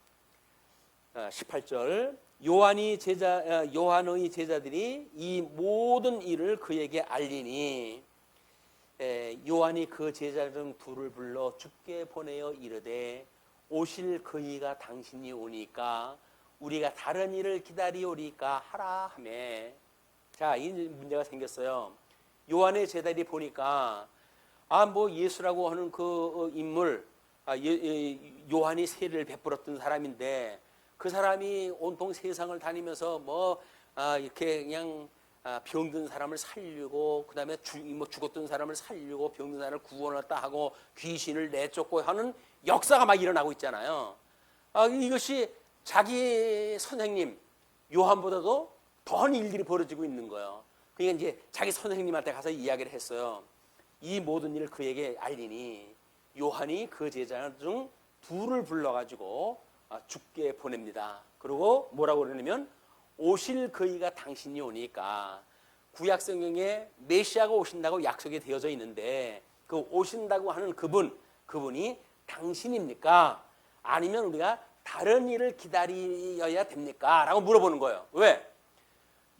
18절 요한의 제자들이 이 모든 일을 그에게 알리니 요한이 그 제자 중 둘을 불러 주께 보내어 이르되 오실 그이가 당신이 오니까 우리가 다른 일을 기다리오리까 하라 하매. 자, 이 문제가 생겼어요. 요한의 제자들이 보니까 뭐 예수라고 하는 그 인물 요한이 세례를 베풀었던 사람인데 그 사람이 온통 세상을 다니면서 이렇게 그냥 병든 사람을 살리고 그다음에 죽었던 사람을 살리고 병든 사람을 구원했다 하고 귀신을 내쫓고 하는 역사가 막 일어나고 있잖아요. 이것이 자기 선생님 요한보다도 더한 일들이 벌어지고 있는 거예요. 그러니까 이제 자기 선생님한테 가서 이야기를 했어요. 이 모든 일을 그에게 알리니 요한이 그 제자 중 둘을 불러가지고 죽게 보냅니다. 그리고 뭐라고 그러냐면 오실 그이가 당신이 오니까 구약 성경에 메시아가 오신다고 약속이 되어져 있는데 그 오신다고 하는 그분이 당신입니까? 아니면 우리가 다른 일을 기다려야 됩니까? 라고 물어보는 거예요. 왜?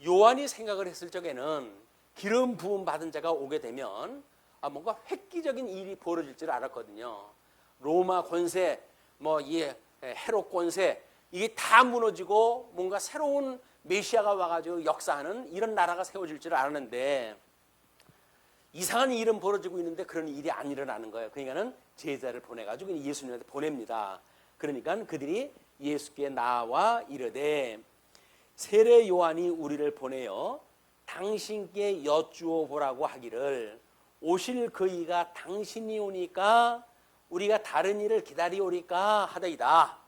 요한이 생각을 했을 적에는 기름 부음 받은 자가 오게 되면 뭔가 획기적인 일이 벌어질 줄 알았거든요. 로마 권세, 헤롯 권세 이게 다 무너지고 뭔가 새로운 메시아가 와가지고 역사하는 이런 나라가 세워질 줄 알았는데 이상한 일은 벌어지고 있는데 그런 일이 안 일어나는 거예요. 그러니까는 제자를 보내가지고 예수님한테 보냅니다. 그러니까 그들이 예수께 나와 이르되 세례 요한이 우리를 보내어 당신께 여쭈어 보라고 하기를 오실 그이가 당신이 오니까 우리가 다른 일을 기다리오리까 하더이다.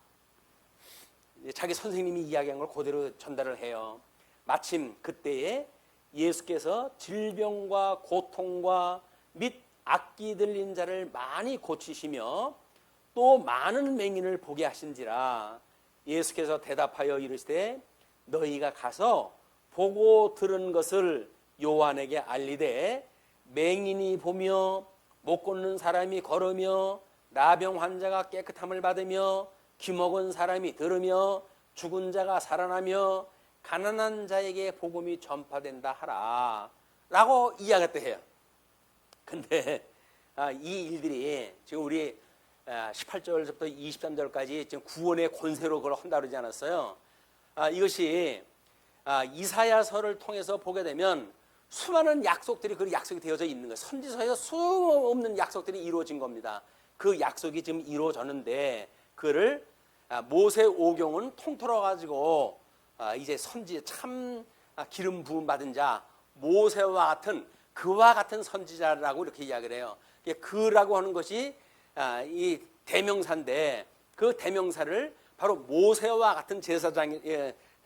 자기 선생님이 이야기한 걸 그대로 전달을 해요. 마침 그때에 예수께서 질병과 고통과 및 악기 들린 자를 많이 고치시며 또 많은 맹인을 보게 하신지라. 예수께서 대답하여 이르시되 너희가 가서 보고 들은 것을 요한에게 알리되 맹인이 보며 못 걷는 사람이 걸으며 나병 환자가 깨끗함을 받으며 귀먹은 사람이 들으며 죽은 자가 살아나며 가난한 자에게 복음이 전파된다 하라 라고 이야기했다 해요. 근데 이 일들이 지금 우리 18절부터 23절까지 지금 구원의 권세로 그걸 한다 그러지 않았어요? 이것이 이사야서를 통해서 보게 되면 수많은 약속들이 그 약속이 되어져 있는 거예요. 선지서에서 수없는 약속들이 이루어진 겁니다. 그 약속이 지금 이루어졌는데 그를 모세 오경은 통틀어 가지고 이제 선지 참 기름 부음 받은 자 모세와 같은 그와 같은 선지자라고 이렇게 이야기를 해요. 그라고 하는 것이 이 대명사인데 그 대명사를 바로 모세와 같은 제사장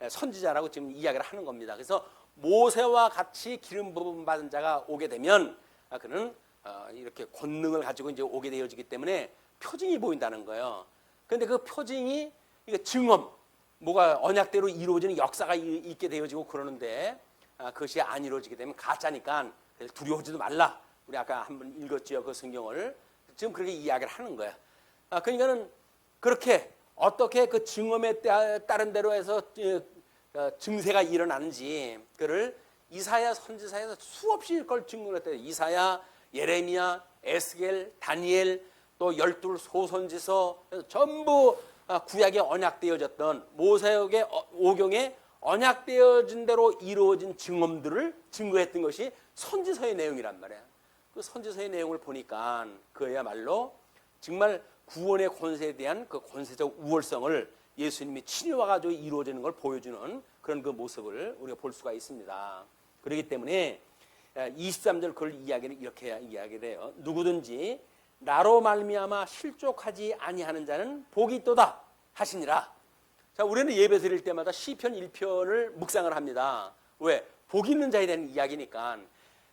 선지자라고 지금 이야기를 하는 겁니다. 그래서 모세와 같이 기름 부음 받은 자가 오게 되면 그는 이렇게 권능을 가지고 이제 오게 되어지기 때문에 표징이 보인다는 거예요. 그런데 그 표징이 증언, 뭐가 언약대로 이루어지는 역사가 있게 되어지고 그러는데 그것이 안 이루어지게 되면 가짜니까 두려워하지도 말라. 우리 아까 한번 읽었지요, 그 성경을. 지금 그렇게 이야기를 하는 거야. 그러니까는 그렇게 어떻게 그 증언에 따른 대로 해서 증세가 일어나는지 그를 이사야 선지사에서 수없이 그걸 증언했대요. 이사야, 예레미야, 에스겔, 다니엘 또 12 소선지서 전부 구약에 언약되어졌던 모세의 오경에 언약되어진 대로 이루어진 증언들을 증거했던 것이 선지서의 내용이란 말이야. 그 선지서의 내용을 보니까 그야말로 정말 구원의 권세에 대한 그 권세적 우월성을 예수님이 친히 와가지고 이루어지는 걸 보여주는 그런 그 모습을 우리가 볼 수가 있습니다. 그렇기 때문에 23절 그걸 이렇게 이야기를 해요. 누구든지 나로 말미암아 실족하지 아니하는 자는 복이 있도다 하시니라. 자, 우리는 예배 드릴 때마다 시편 1편을 묵상을 합니다. 왜? 복 있는 자에 대한 이야기니까.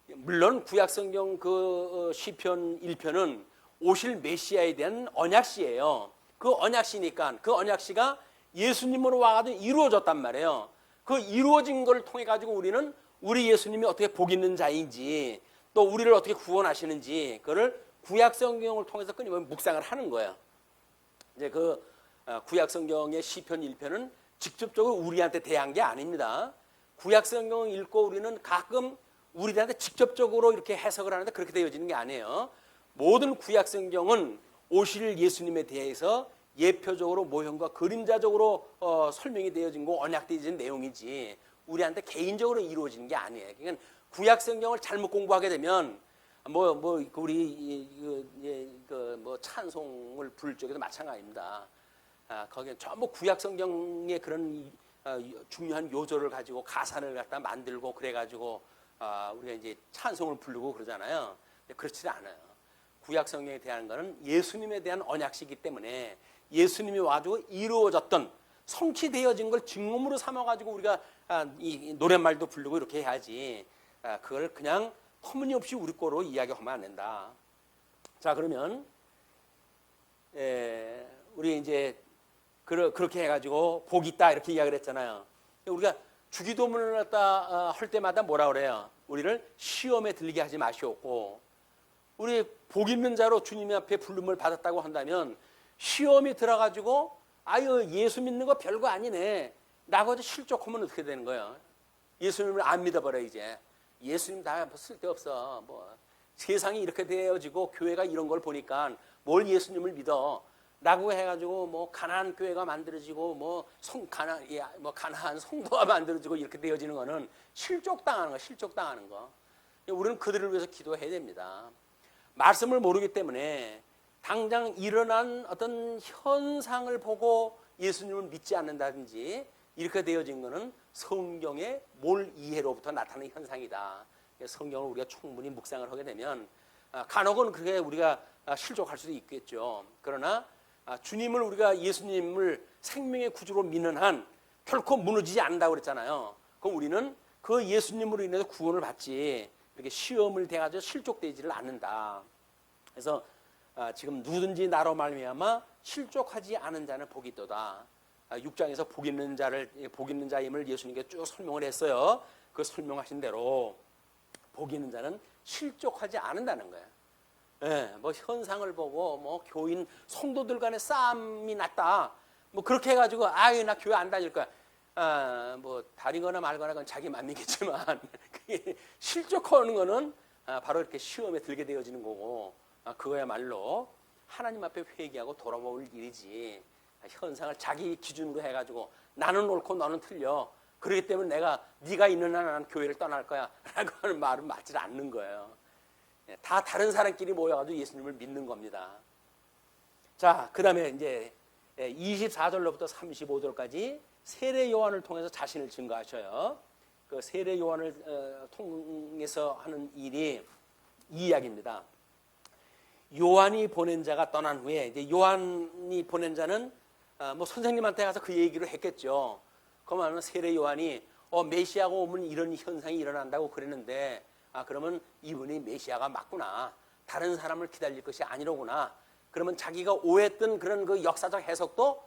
물론 구약성경 그 시편 1편은 오실 메시아에 대한 언약시예요. 그 언약시니까 그 언약시가 예수님으로 와가지고 이루어졌단 말이에요. 그 이루어진 걸 통해 가지고 우리는 우리 예수님이 어떻게 복 있는 자인지 또 우리를 어떻게 구원하시는지 그걸 구약성경을 통해서 끊임없이 묵상을 하는 거예요. 이제 그 구약성경의 시편 1편은 직접적으로 우리한테 대한 게 아닙니다. 구약성경을 읽고 우리는 가끔 우리들한테 직접적으로 이렇게 해석을 하는데 그렇게 되어지는 게 아니에요. 모든 구약성경은 오실 예수님에 대해서 예표적으로 모형과 그림자적으로 설명이 되어진 거 언약되어진 내용이지 우리한테 개인적으로 이루어지는 게 아니에요. 그러니까 구약성경을 잘못 공부하게 되면 우리 뭐 찬송을 부를 적에도 마찬가지입니다. 거기에 전부 구약성경의 그런 중요한 요절을 가지고 가사를 갖다 만들고 그래가지고 우리가 이제 찬송을 부르고 그러잖아요. 근데 그렇지 않아요. 구약성경에 대한 것은 예수님에 대한 언약시기 때문에 예수님이 와가지고 이루어졌던 성취되어진 걸 증거물로 삼아가지고 우리가 이 노랫말도 부르고 이렇게 해야지 그걸 그냥 터무니없이 우리 거로 이야기하면 안 된다. 자, 그러면 우리 이제 그렇게 해가지고 복이 있다 이렇게 이야기를 했잖아요. 우리가 주기도문을 갖다 할 때마다 뭐라 그래요? 우리를 시험에 들게 하지 마시옵고 우리 복 있는 자로 주님 앞에 부름을 받았다고 한다면 시험이 들어가지고 아유 예수 믿는 거 별거 아니네 라고 실족하면 어떻게 되는 거예요? 예수님을 안 믿어버려. 이제 예수님 다 쓸데없어. 뭐 세상이 이렇게 되어지고 교회가 이런 걸 보니까 뭘 예수님을 믿어 라고 해가지고 뭐 가나안 교회가 만들어지고 뭐 가나안 성도가 만들어지고 이렇게 되어지는 거는 실족당하는 거. 우리는 그들을 위해서 기도해야 됩니다. 말씀을 모르기 때문에 당장 일어난 어떤 현상을 보고 예수님을 믿지 않는다든지 이렇게 되어진 것은 성경의 몰 이해로부터 나타나는 현상이다. 성경을 우리가 충분히 묵상을 하게 되면 간혹은 그렇게 우리가 실족할 수도 있겠죠. 그러나 주님을 우리가 예수님을 생명의 구주로 믿는 한 결코 무너지지 않는다고 그랬잖아요. 그럼 우리는 그 예수님으로 인해서 구원을 받지 이렇게 시험을 대가지고 실족되지를 않는다. 그래서 지금 누구든지 나로 말미암아 실족하지 않은 자는 복이 있도다. 6장에서 복 있는 자임을 예수님께 쭉 설명을 했어요. 그 설명하신 대로 복 있는 자는 실족하지 않는다는 거예요. 뭐 현상을 보고 뭐 교인 성도들 간에 싸움이 났다. 뭐 그렇게 해가지고 아유 나 교회 안 다닐 거야. 뭐 다니거나 말거나 그건 자기 맘이겠지만 그게 실족하는 거는 바로 이렇게 시험에 들게 되어지는 거고 그거야말로 하나님 앞에 회개하고 돌아올 일이지 현상을 자기 기준으로 해가지고 나는 옳고 너는 틀려 그렇기 때문에 네가 있는 한 나는 교회를 떠날 거야 라고 하는 말은 맞지 않는 거예요. 다 다른 사람끼리 모여가지고 예수님을 믿는 겁니다. 자, 그 다음에 이제 24절로부터 35절까지 세례 요한을 통해서 자신을 증거하셔요. 그 세례 요한을 통해서 하는 일이 이 이야기입니다. 요한이 보낸 자가 떠난 후에 이제 요한이 보낸 자는 뭐 선생님한테 가서 그 얘기를 했겠죠. 그러면 세례 요한이 메시아가 오면 이런 현상이 일어난다고 그랬는데 그러면 이분이 메시아가 맞구나. 다른 사람을 기다릴 것이 아니로구나. 그러면 자기가 오해했던 그런 그 역사적 해석도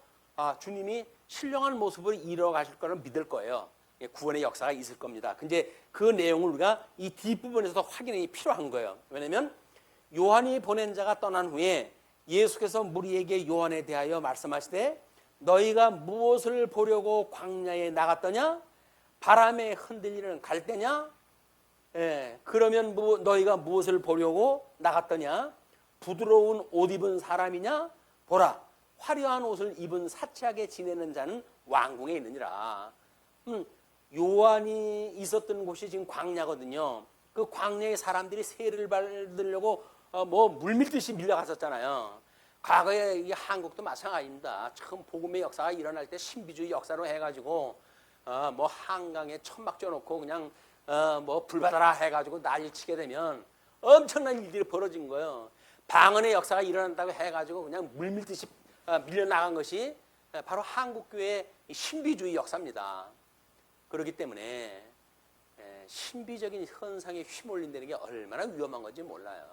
주님이 신령한 모습으로 이뤄가실 거를 믿을 거예요. 구원의 역사가 있을 겁니다. 근데 그 내용을 우리가 이 뒷부분에서도 확인이 필요한 거예요. 왜냐하면 요한이 보낸 자가 떠난 후에 예수께서 무리에게 요한에 대하여 말씀하시되 너희가 무엇을 보려고 광야에 나갔더냐? 바람에 흔들리는 갈대냐? 그러면 너희가 무엇을 보려고 나갔더냐? 부드러운 옷 입은 사람이냐? 보라, 화려한 옷을 입은 사치하게 지내는 자는 왕궁에 있느니라. 요한이 있었던 곳이 지금 광야거든요. 그 광야에 사람들이 세례를 받으려고 뭐 물밀듯이 밀려갔었잖아요. 과거에 이 한국도 마찬가지입니다. 처음 복음의 역사가 일어날 때 신비주의 역사로 해가지고 뭐 한강에 천막 쪄놓고 그냥 뭐 불받아라 해가지고 난리치게 되면 엄청난 일들이 벌어진 거예요. 방언의 역사가 일어난다고 해가지고 그냥 물밀듯이 밀려나간 것이 바로 한국교회의 신비주의 역사입니다. 그렇기 때문에 신비적인 현상에 휘몰린다는 게 얼마나 위험한 건지 몰라요.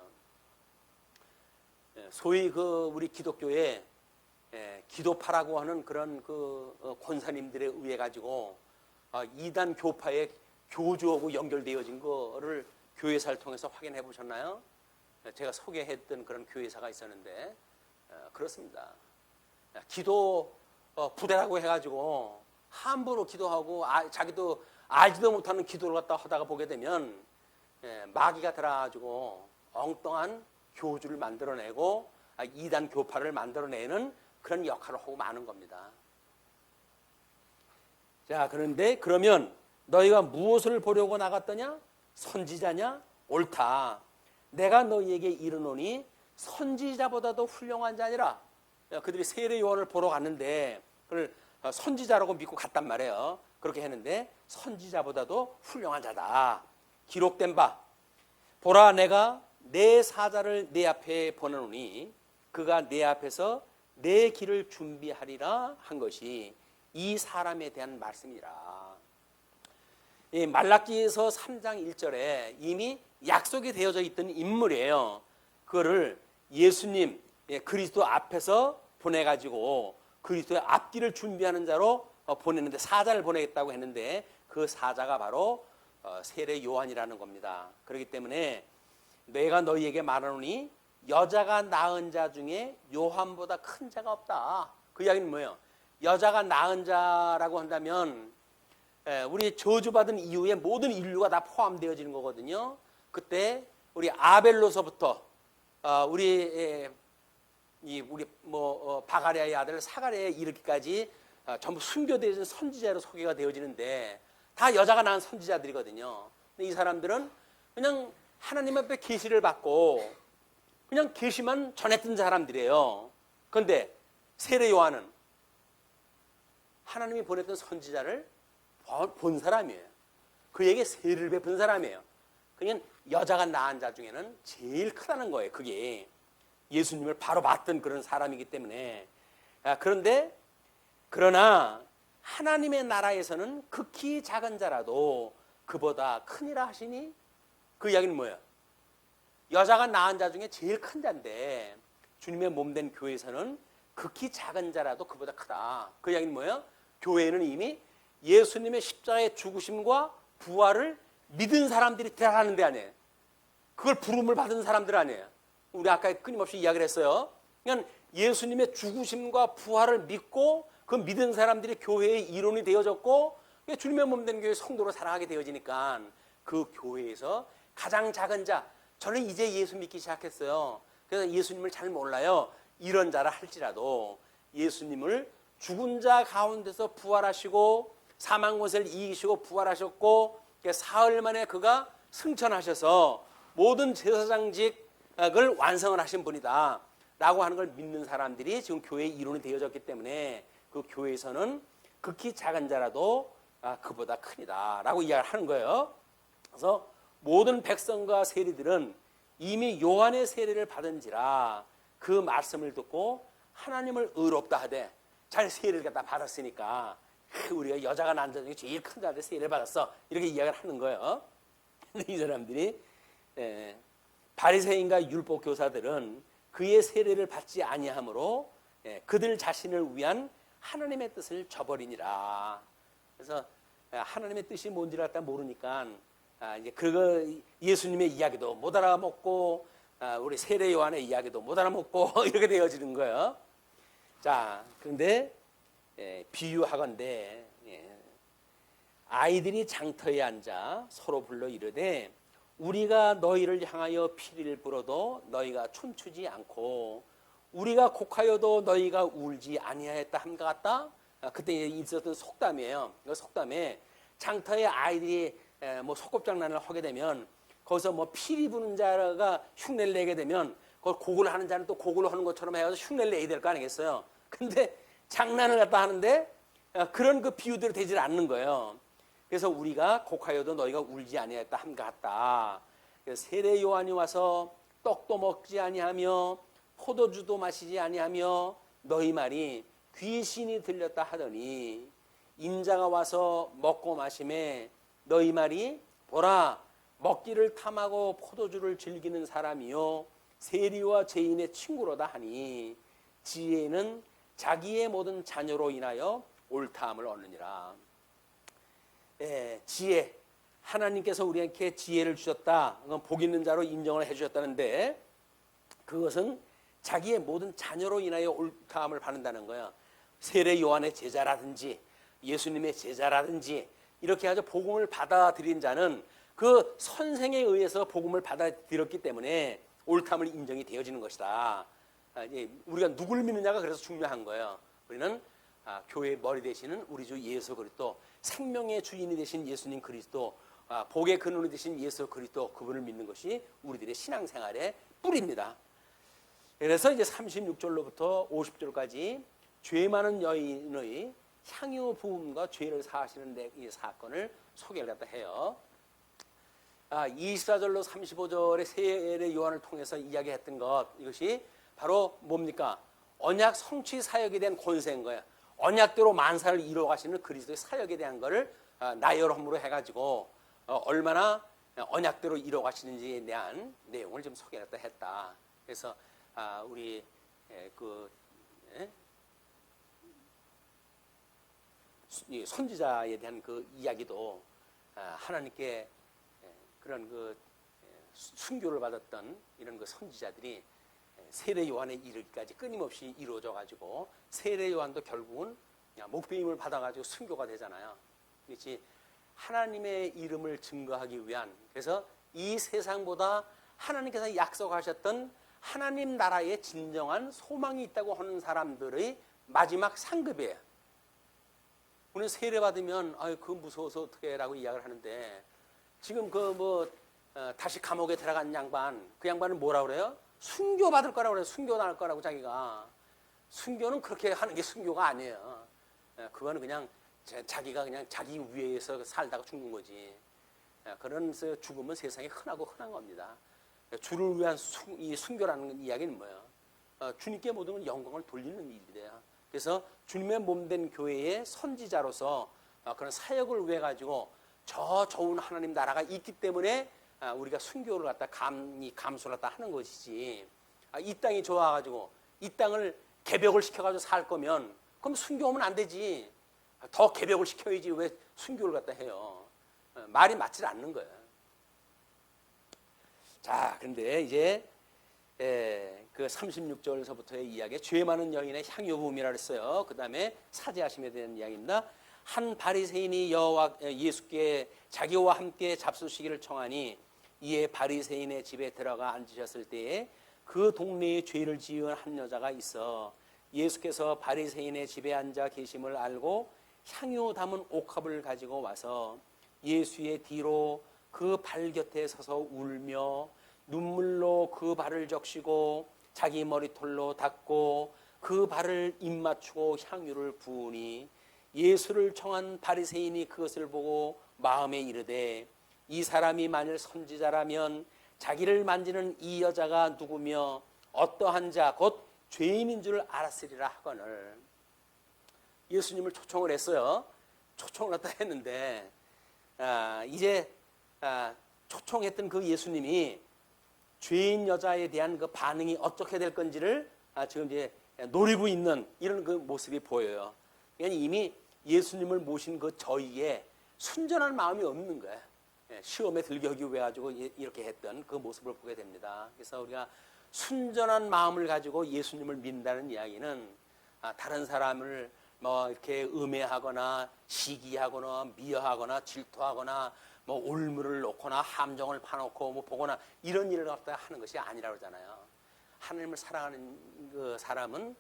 소위 그 우리 기독교에 기도파라고 하는 그런 그 권사님들에 의해 가지고 이단 교파의 교주하고 연결되어진 거를 교회사를 통해서 확인해 보셨나요? 제가 소개했던 그런 교회사가 있었는데 그렇습니다. 기도 부대라고 해가지고 함부로 기도하고 자기도 알지도 못하는 기도를 갖다 하다가 보게 되면 마귀가 들어가지고 엉뚱한 교주를 만들어내고 이단 교파를 만들어내는 그런 역할을 하고 마는 겁니다. 자, 그런데 그러면 너희가 무엇을 보려고 나갔더냐? 선지자냐? 옳다. 내가 너희에게 이르노니 선지자보다도 훌륭한 자니라. 그들이 세례 요한을 보러 갔는데 그걸 선지자라고 믿고 갔단 말이에요. 그렇게 했는데 선지자보다도 훌륭한 자다. 기록된 바 보라 내가 내 사자를 내 앞에 보내노니 그가 내 앞에서 내 길을 준비하리라 한 것이 이 사람에 대한 말씀이라. 이 말라기에서 3장 1절에 이미 약속이 되어져 있던 인물이에요. 그거를 예수님 그리스도 앞에서 보내가지고 그리스도의 앞길을 준비하는 자로 보냈는데 사자를 보내겠다고 했는데 그 사자가 바로 세례 요한이라는 겁니다. 그렇기 때문에 내가 너희에게 말하노니 여자가 낳은 자 중에 요한보다 큰 자가 없다. 그 이야기는 뭐예요? 여자가 낳은 자라고 한다면 우리 저주받은 이후에 모든 인류가 다 포함되어지는 거거든요. 그때 우리 아벨로서부터 우리 바가랴의 아들 사가랴에 이르기까지 전부 순교되어진 선지자로 소개가 되어지는데 다 여자가 낳은 선지자들이거든요. 근데 이 사람들은 그냥 하나님 앞에 계시를 받고 그냥 계시만 전했던 사람들이에요. 그런데 세례 요한은 하나님이 보냈던 선지자를 본 사람이에요. 그에게 세례를 베푼 사람이에요. 그냥 여자가 낳은 자 중에는 제일 크다는 거예요. 그게 예수님을 바로 봤던 그런 사람이기 때문에. 그러나 하나님의 나라에서는 극히 작은 자라도 그보다 크니라 하시니 그 이야기는 뭐예요? 여자가 낳은 자 중에 제일 큰 자인데 주님의 몸된 교회에서는 극히 작은 자라도 그보다 크다. 그 이야기는 뭐예요? 교회는 이미 예수님의 십자가의 죽으심과 부활을 믿은 사람들이 들어가는 데 아니에요. 그걸 부름을 받은 사람들 아니에요. 우리 아까 끊임없이 이야기를 했어요. 그러니까 예수님의 죽으심과 부활을 믿고 그 믿은 사람들이 교회의 일원이 되어졌고 주님의 몸된 교회 성도로 살아가게 되어지니까 그 교회에서 가장 작은 자, 저는 이제 예수 믿기 시작했어요. 그래서 예수님을 잘 몰라요. 이런 자라 할지라도 예수님을 죽은 자 가운데서 부활하시고 사망 권세를 이기시고 부활하셨고 사흘 만에 그가 승천하셔서 모든 제사장직을 완성을 하신 분이다 라고 하는 걸 믿는 사람들이 지금 교회의 일원이 되어졌기 때문에 그 교회에서는 극히 작은 자라도 그보다 크니다 라고 이야기를 하는 거예요. 그래서 모든 백성과 세리들은 이미 요한의 세례를 받은지라 그 말씀을 듣고 하나님을 의롭다 하되 잘 세례를 갖다 받았으니까 우리가 여자가 낳은 자 중에 제일 큰 자한테 세례를 받았어 이렇게 이야기를 하는 거예요. 이 사람들이 바리새인과 율법 교사들은 그의 세례를 받지 아니하므로 그들 자신을 위한 하나님의 뜻을 저버리니라. 그래서 하나님의 뜻이 뭔지를 갖다 모르니까 이제 그거 예수님의 이야기도 못 알아먹고 우리 세례 요한의 이야기도 못 알아먹고 이렇게 되어지는 거예요. 자, 그런데 비유하건대 아이들이 장터에 앉아 서로 불러 이르되 우리가 너희를 향하여 피리를 불어도 너희가 춤추지 않고 우리가 곡하여도 너희가 울지 아니하였다 함과 같다. 그때 있었던 속담이에요. 그 속담에 장터에 아이들이 뭐 소꿉장난을 하게 되면 거기서 뭐 피리 부는 자가 흉내를 내게 되면 그걸 곡을 하는 자는 또 곡을 하는 것처럼 해서 흉내를 내야 될 거 아니겠어요. 근데 장난을 갖다 하는데 그런 그 비유대로 되질 않는 거예요. 그래서 우리가 곡하여도 너희가 울지 아니하였다 함과 같다. 세례 요한이 와서 떡도 먹지 아니하며 포도주도 마시지 아니하며 너희 말이 귀신이 들렸다 하더니 인자가 와서 먹고 마심에 너희 말이 보라, 먹기를 탐하고 포도주를 즐기는 사람이요 세리와 죄인의 친구로다 하니 지혜는 자기의 모든 자녀로 인하여 옳다함을 얻느니라. 지혜, 하나님께서 우리에게 지혜를 주셨다. 그건 복 있는 자로 인정을 해주셨다는데 그것은 자기의 모든 자녀로 인하여 옳다함을 받는다는 거야. 세례 요한의 제자라든지 예수님의 제자라든지 이렇게 아주 복음을 받아들인 자는 그 선생에 의해서 복음을 받아들였기 때문에 옳다함을 인정이 되어지는 것이다. 우리가 누구를 믿느냐가 그래서 중요한 거예요. 우리는 교회의 머리 되시는 우리 주 예수 그리스도, 생명의 주인이 되신 예수님 그리스도, 복의 근원이 되신 예수 그리스도, 그분을 믿는 것이 우리들의 신앙생활의 뿌리입니다. 그래서 이제 36절로부터 50절까지 죄 많은 여인의 향유 부음과 죄를 사하시는 이 사건을 소개를 갖다 해요. 24절로 35절의 세례 요한을 통해서 이야기했던 것, 이것이 바로 뭡니까? 언약 성취 사역에 대한 권세인 거예요. 언약대로 만사를 이루어 가시는 그리스도의 사역에 대한 것을 나열함으로 해가지고 얼마나 언약대로 이루어 가시는지에 대한 내용을 좀 소개를 했다. 그래서 우리 선지자에 대한 그 이야기도 하나님께 그런 그 순교를 받았던 이런 그 선지자들이 세례 요한의 이르기까지 끊임없이 이루어져 가지고 세례 요한도 결국은 목배임을 받아가지고 순교가 되잖아요. 그렇지? 하나님의 이름을 증거하기 위한, 그래서 이 세상보다 하나님께서 약속하셨던 하나님 나라에 진정한 소망이 있다고 하는 사람들의 마지막 상급이에요. 우리는 세례 받으면 그거 무서워서 어떻게 해라고 이야기를 하는데, 지금 다시 감옥에 들어간 양반, 그 양반은 뭐라고 그래요? 순교 받을 거라고 그래요. 순교 당할 거라고. 자기가 순교는 그렇게 하는 게 순교가 아니에요. 그거는 그냥 자기가 그냥 자기 위에서 살다가 죽는 거지. 그런 죽음은 세상에 흔하고 흔한 겁니다. 주를 위한 이 순교라는 이야기는 뭐예요? 주님께 모든 영광을 돌리는 일이래요. 그래서 주님의 몸된 교회의 선지자로서 그런 사역을 위해 가지고 저 좋은 하나님 나라가 있기 때문에 우리가 순교를 갖다 감수를 갖다 하는 것이지. 이 땅이 좋아가지고 이 땅을 개벽을 시켜가지고 살 거면 그럼 순교하면 안 되지. 더 개벽을 시켜야지 왜 순교를 갖다 해요. 말이 맞지 않는 거예요. 자, 근데 이제 그 36절에서부터의 이야기, 죄 많은 여인의 향유부음이라 그랬어요. 그 다음에 사죄하심에 대한 이야기입니다. 한 바리새인이 예수께 자기와 함께 잡수시기를 청하니 이에 바리새인의 집에 들어가 앉으셨을 때에 그 동네에 죄를 지은 한 여자가 있어 예수께서 바리새인의 집에 앉아 계심을 알고 향유 담은 옥합을 가지고 와서 예수의 뒤로 그 발 곁에 서서 울며 눈물로 그 발을 적시고 자기 머리털로 닦고 그 발을 입맞추고 향유를 부으니 예수를 청한 바리새인이 그것을 보고 마음에 이르되 이 사람이 만일 선지자라면 자기를 만지는 이 여자가 누구며 어떠한 자 곧 죄인인 줄 알았으리라 하거늘. 예수님을 초청을 했어요. 초청을 갖다 했는데 이제 초청했던 그 예수님이 죄인 여자에 대한 그 반응이 어떻게 될 건지를 지금 이제 노리고 있는 이런 그 모습이 보여요. 그러니까 이미 예수님을 모신 그 저희에 순전한 마음이 없는 거예요. 시험에 들게 하기 위해 가지고 이렇게 했던 그 모습을 보게 됩니다. 그래서 우리가 순전한 마음을 가지고 예수님을 믿는다는 이야기는 다른 사람을 뭐 이렇게 음해하거나 시기하거나 미워하거나 질투하거나 뭐 올무를 놓거나 함정을 파놓고 뭐 보거나 이런 일을 갖다 하는 것이 아니라고 그러잖아요. 하나님을 사랑하는 그 사람은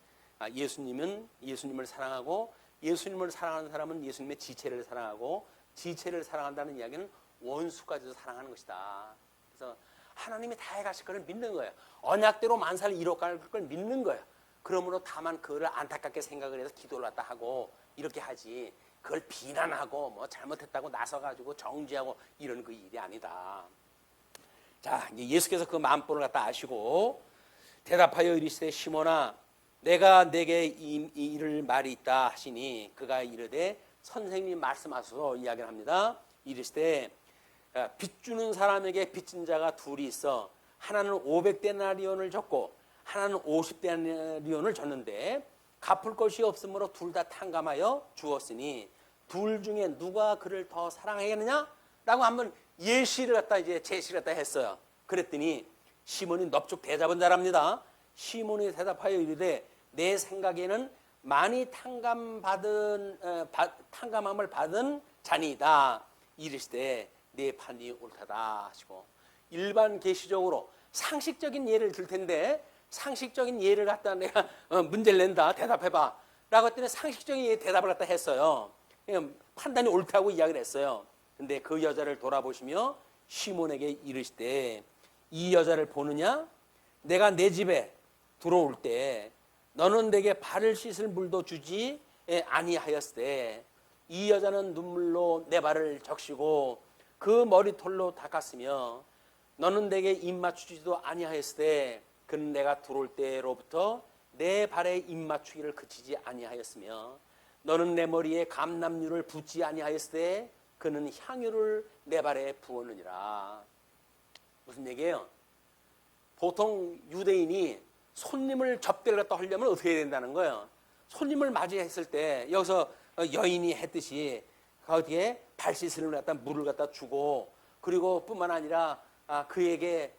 예수님을 사랑하고 예수님을 사랑하는 사람은 예수님의 지체를 사랑하고 지체를 사랑한다는 이야기는 원수까지도 사랑하는 것이다. 그래서 하나님이 다 해가실 것을 믿는 거예요. 언약대로 만사를 이뤄갈 걸 믿는 거예요. 그러므로 다만 그거를 안타깝게 생각을 해서 기도를 갖다 하고 이렇게 하지, 그걸 비난하고 뭐 잘못했다고 나서가지고 정죄하고 이런 그 일이 아니다. 자, 이제 예수께서 그 마음보를 갖다 아시고 대답하여 이르시되 시몬아 내가 내게 이를 말이 있다 하시니 그가 이르되 선생님 말씀하소서 이야기를 합니다. 이르시되 빚 주는 사람에게 빚진 자가 둘이 있어 하나는 500데나리온을 줬고 하나는 50데나리온을 줬는데 갚을 것이 없으므로 둘 다 탕감하여 주었으니 둘 중에 누가 그를 더 사랑하겠느냐? 라고 한번 예시를 갖다 이제 제시를 갖다 했어요. 그랬더니 시몬이 넙죽 대답은 잘합니다. 시몬이 대답하여 이르되 내 생각에는 많이 탕감함을 받은 자니이다. 이르시되 내 판이 옳다다 하시고, 일반 계시적으로 상식적인 예를 들 텐데 상식적인 예를 갖다 내가 문제를 낸다 대답해봐 라고 했더니 상식적인 예 대답을 갖다 했어요. 판단이 옳다고 이야기를 했어요. 근데 그 여자를 돌아보시며 시몬에게 이르시되 이 여자를 보느냐? 내가 내 집에 들어올 때 너는 내게 발을 씻을 물도 주지 아니하였으되 이 여자는 눈물로 내 발을 적시고 그 머리털로 닦았으며 너는 내게 입 맞추지도 아니하였으되 그는 내가 들어올 때로부터 내 발에 입 맞추기를 그치지 아니하였으며 너는 내 머리에 감람유를 붓지 아니하였으되 그는 향유를 내 발에 부었느니라. 무슨 얘기예요? 보통 유대인이 손님을 접대를 갖다 하려면 어떻게 해야 된다는 거예요? 손님을 맞이했을 때 여기서 여인이 했듯이 거기에 발 씻으는 갖다 물을 갖다 주고, 그리고 뿐만 아니라 그에게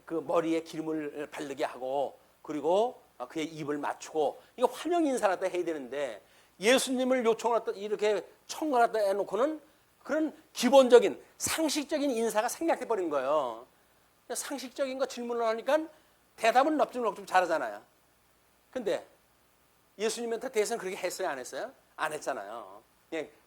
그 머리에 기름을 바르게 하고, 그리고 그의 입을 맞추고, 이거 환영 인사를 갖다 해야 되는데 예수님을 요청을 갖다 이렇게 청을 갖다 해놓고는 그런 기본적인 상식적인 인사가 생략돼 버린 거예요. 상식적인 거 질문을 하니까 대답은 넙죽넙죽 잘하잖아요. 근데 예수님한테 대해서는 그렇게 했어요, 안 했어요? 안 했잖아요.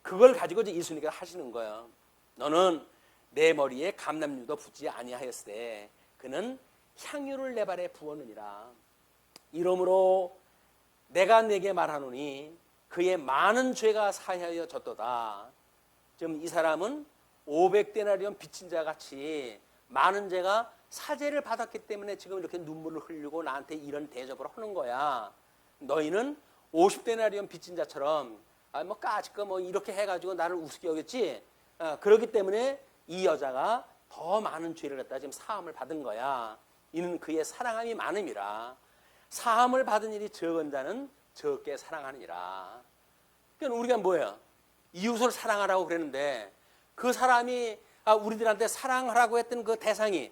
그걸 가지고 이제 예수님께서 하시는 거예요. 너는 내 머리에 감람유도 붓지 아니하였으되 그는 향유를 내 발에 부었느니라. 이러므로 내가 내게 말하노니 그의 많은 죄가 사하여 졌도다. 지금 이 사람은 500데나리온 빚진 자 같이 많은 죄가 사죄를 받았기 때문에 지금 이렇게 눈물을 흘리고 나한테 이런 대접을 하는 거야. 너희는 50데나리온 빚진 자처럼 뭐 까짓거 뭐 이렇게 해가지고 나를 우습게 여겼지. 그렇기 때문에 이 여자가 더 많은 죄를 갖다 지금 사함을 받은 거야. 이는 그의 사랑함이 많음이라. 사함을 받은 일이 적은 자는 적게 사랑하느니라. 그러니까 우리가 뭐예요? 이웃을 사랑하라고 그랬는데 그 사람이 우리들한테 사랑하라고 했던 그 대상이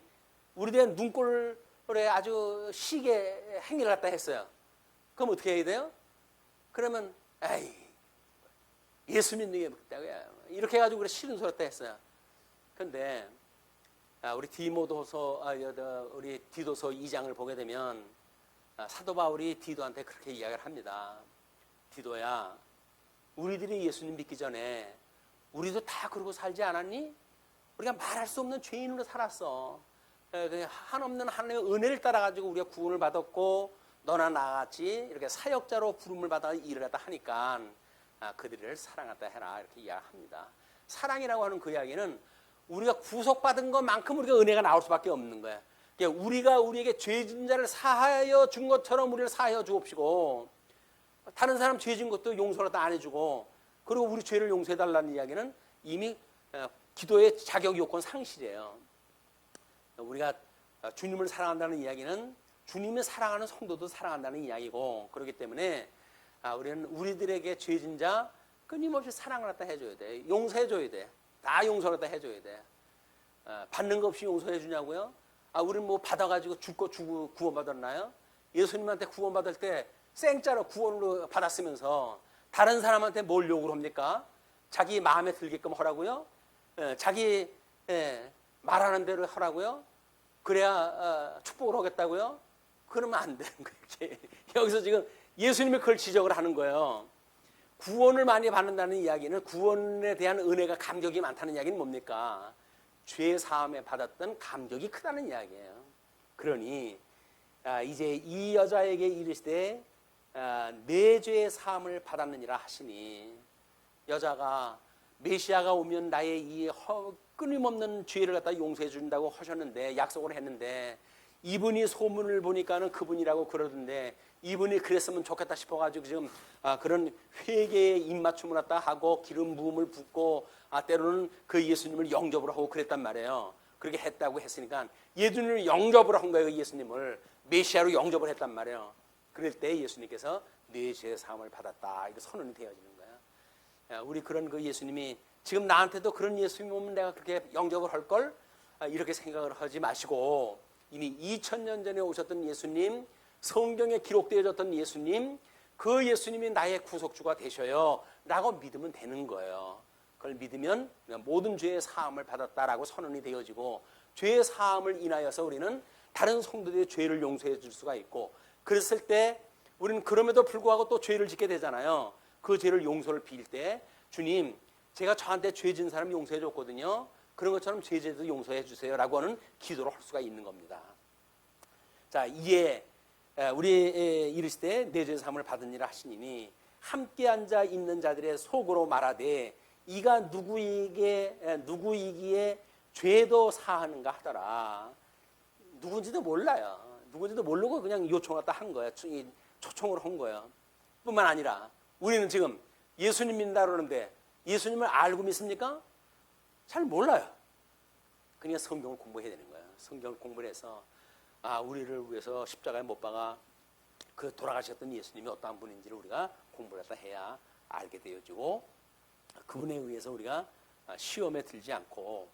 우리들의 눈꼴에 아주 시게 행위를 갖다 했어요. 그럼 어떻게 해야 돼요? 그러면 에이 예수 믿는 게 뭐겠다고요. 이렇게 해가지고 그래 싫은 소리 갖다 했어요. 그런데 우리 우리 디도서 2장을 보게 되면 사도 바울이 디도한테 그렇게 이야기를 합니다. 디도야, 우리들이 예수님 믿기 전에 우리도 다 그러고 살지 않았니? 우리가 말할 수 없는 죄인으로 살았어. 한없는 하나님의 은혜를 따라가지고 우리가 구원을 받았고 너나 나같이 이렇게 사역자로 부름을 받아 일을 했다 하니까 그들을 사랑하다 해라 이렇게 이야기합니다. 사랑이라고 하는 그 이야기는 우리가 구속받은 것만큼 우리가 은혜가 나올 수밖에 없는 거야. 그러니까 우리가 우리에게 죄진 자를 사하여 준 것처럼 우리를 사하여 주옵시고, 다른 사람 죄진 것도 용서를 다 안 해주고, 그리고 우리 죄를 용서해달라는 이야기는 이미 기도의 자격 요건 상실이에요. 우리가 주님을 사랑한다는 이야기는 주님을 사랑하는 성도도 사랑한다는 이야기고, 그렇기 때문에 우리는 우리들에게 죄진 자 끊임없이 사랑을 갖다 해줘야 돼. 용서해줘야 돼. 다 용서를 갖다 해줘야 돼. 받는 거 없이 용서해 주냐고요? 우리는 뭐 받아가지고 줄 거 주고 구원받았나요? 예수님한테 구원받을 때 생짜로 구원으로 받았으면서 다른 사람한테 뭘 요구를 합니까? 자기 마음에 들게끔 하라고요? 자기 말하는 대로 하라고요? 그래야 축복을 하겠다고요? 그러면 안 되는 거예요. 여기서 지금 예수님이 그걸 지적을 하는 거예요. 구원을 많이 받는다는 이야기는 구원에 대한 은혜가 감격이 많다는 이야기는 뭡니까? 죄 사함에 받았던 감격이 크다는 이야기예요. 그러니 이제 이 여자에게 이르시되 내 죄의 사함을 받았느니라 하시니, 여자가 메시아가 오면 나의 이 끊임없는 죄를 갖다 용서해 준다고 하셨는데, 약속을 했는데 이분이 소문을 보니까는 그분이라고 그러던데 이분이 그랬으면 좋겠다 싶어가지고 지금 그런 회개에 입맞춤을 갖다 하고 기름 부음을 붓고 때로는 그 예수님을 영접을 하고 그랬단 말이에요. 그렇게 했다고 했으니까 예수님을 영접을 한 거예요. 예수님을 메시아로 영접을 했단 말이에요. 그럴 때 예수님께서 네 죄 사함을 받았다. 이거 선언이 되어지는 거예요. 우리 그런 그 예수님이 지금 나한테도 그런 예수님 오면 내가 그렇게 영접을 할 걸 이렇게 생각을 하지 마시고 이미 2000년 전에 오셨던 예수님, 성경에 기록되어졌던 예수님, 그 예수님이 나의 구속주가 되셔요 라고 믿으면 되는 거예요. 그걸 믿으면 모든 죄의 사함을 받았다라고 선언이 되어지고 죄의 사함을 인하여서 우리는 다른 성도들의 죄를 용서해 줄 수가 있고 그랬을 때 우리는 그럼에도 불구하고 또 죄를 짓게 되잖아요. 그 죄를 용서를 빌 때 주님 제가 저한테 죄 지은 사람 용서해 줬거든요. 그런 것처럼 죄도 용서해 주세요 라고 하는 기도를 할 수가 있는 겁니다. 자, 이에 우리 이르시되 내 죄 사함을 받으니라 하시니니 함께 앉아 있는 자들의 속으로 말하되 이가 누구이기에 죄도 사하는가 하더라. 누군지도 몰라요. 누군지도 모르고 그냥 요청을 갖다 한 거야. 초청을 한 거예요. 뿐만 아니라 우리는 지금 예수님 믿는다 그러는데 예수님을 알고 믿습니까? 잘 몰라요. 그러니까 성경을 공부해야 되는 거예요. 성경을 공부를 해서 우리를 위해서 십자가에 못 박아 그 돌아가셨던 예수님이 어떠한 분인지를 우리가 공부를 했다 해야 알게 되어지고 그분에 의해서 우리가 시험에 들지 않고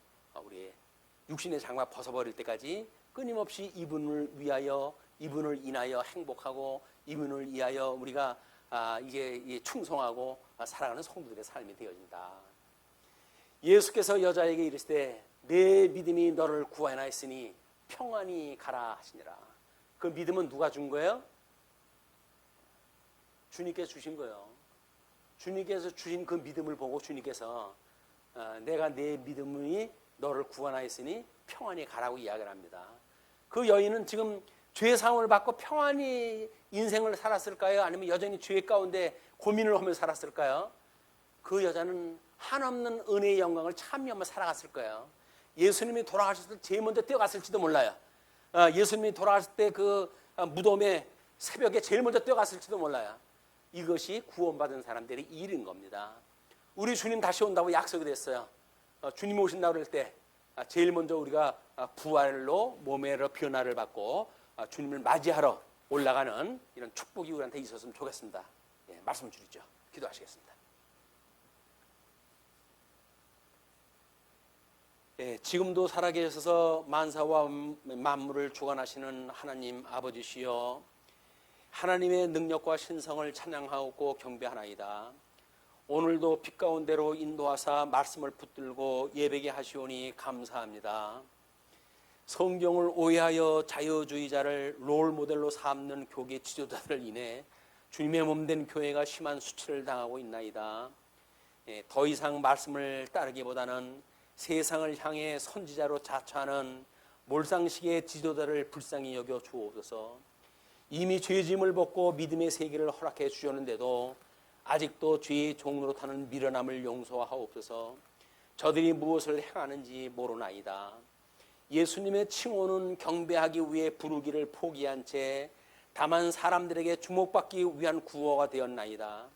우리 육신의 장막 벗어버릴 때까지 끊임없이 이분을 위하여 이분을 인하여 행복하고 이분을 위하여 우리가 이게 충성하고 살아가는 성도들의 삶이 되어진다. 예수께서 여자에게 이르시되 내 믿음이 너를 구원하였으니 평안히 가라 하시니라. 그 믿음은 누가 준 거예요? 주님께서 주신 거예요. 주님께서 주신 그 믿음을 보고 주님께서 내가 내 믿음이 너를 구원하였으니 평안히 가라고 이야기를 합니다. 그 여인은 지금 죄 사함을 받고 평안히 인생을 살았을까요? 아니면 여전히 죄 가운데 고민을 하며 살았을까요? 그 여자는 한없는 은혜의 영광을 참여하며 살아갔을 거예요. 예수님이 돌아가셨을 때 제일 먼저 뛰어갔을지도 몰라요. 예수님이 돌아갔을 때 그 무덤에 새벽에 제일 먼저 뛰어갔을지도 몰라요. 이것이 구원받은 사람들의 일인 겁니다. 우리 주님 다시 온다고 약속이 됐어요. 주님 오신다고 그럴 때 제일 먼저 우리가 부활로 몸의 변화를 받고 주님을 맞이하러 올라가는 이런 축복이 우리한테 있었으면 좋겠습니다. 말씀을 줄이죠. 기도하시겠습니다. 지금도 살아계셔서 만사와 만물을 주관하시는 하나님 아버지시여, 하나님의 능력과 신성을 찬양하고 경배하나이다. 오늘도 빛 가운데로 인도하사 말씀을 붙들고 예배게 하시오니 감사합니다. 성경을 오해하여 자유주의자를 롤모델로 삼는 교계 지도자들 인해 주님의 몸된 교회가 심한 수치를 당하고 있나이다. 더 이상 말씀을 따르기보다는 세상을 향해 선지자로 자처하는 몰상식의 지도자를 불쌍히 여겨 주옵소서. 이미 죄짐을 벗고 믿음의 세계를 허락해 주셨는데도 아직도 죄의 종로로 타는 미련함을 용서하옵소서. 저들이 무엇을 행하는지 모르나이다. 예수님의 칭호는 경배하기 위해 부르기를 포기한 채 다만 사람들에게 주목받기 위한 구호가 되었나이다.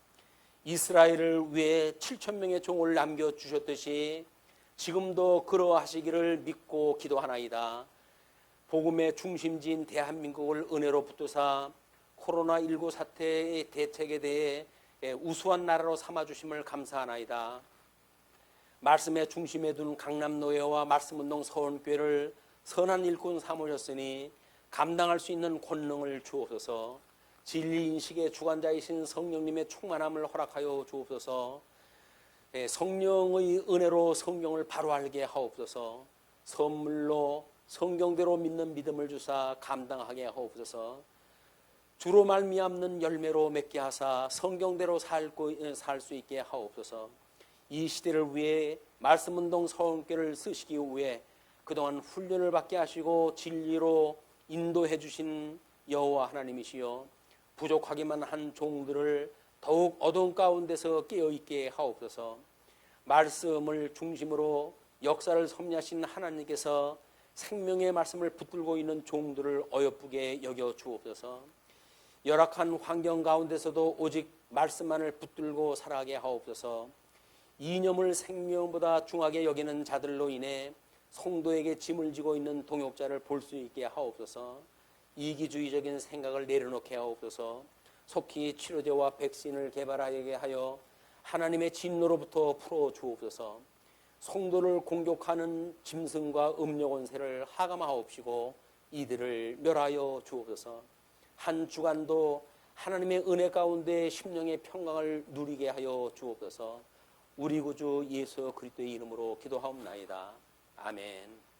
이스라엘을 위해 7,000명의 종을 남겨주셨듯이 지금도 그러하시기를 믿고 기도하나이다. 복음의 중심지인 대한민국을 은혜로 붙드사 코로나19 사태의 대책에 대해 우수한 나라로 삼아주심을 감사하나이다. 말씀의 중심에 둔 강남노예와 말씀운동 서원교회를 선한 일꾼 삼으셨으니 감당할 수 있는 권능을 주옵소서. 진리인식의 주관자이신 성령님의 충만함을 허락하여 주옵소서. 성령의 은혜로 성경을 바로 알게 하옵소서. 선물로 성경대로 믿는 믿음을 주사 감당하게 하옵소서. 주로 말미암는 열매로 맺게 하사 성경대로 살 수 있게 하옵소서. 이 시대를 위해 말씀운동 서원교를 쓰시기 위해 그동안 훈련을 받게 하시고 진리로 인도해 주신 여호와 하나님이시여, 부족하기만 한 종들을 더욱 어두운 가운데서 깨어있게 하옵소서. 말씀을 중심으로 역사를 섭리하신 하나님께서 생명의 말씀을 붙들고 있는 종들을 어여쁘게 여겨 주옵소서. 열악한 환경 가운데서도 오직 말씀만을 붙들고 살아가게 하옵소서. 이념을 생명보다 중하게 여기는 자들로 인해 성도에게 짐을 지고 있는 동역자를 볼 수 있게 하옵소서. 이기주의적인 생각을 내려놓게 하옵소서. 속히 치료제와 백신을 개발하게 하여 하나님의 진노로부터 풀어 주옵소서. 성도를 공격하는 짐승과 음녀 권세를 하감하옵시고 이들을 멸하여 주옵소서. 한 주간도 하나님의 은혜 가운데 심령의 평강을 누리게 하여 주옵소서. 우리 구주 예수 그리스도의 이름으로 기도하옵나이다. 아멘.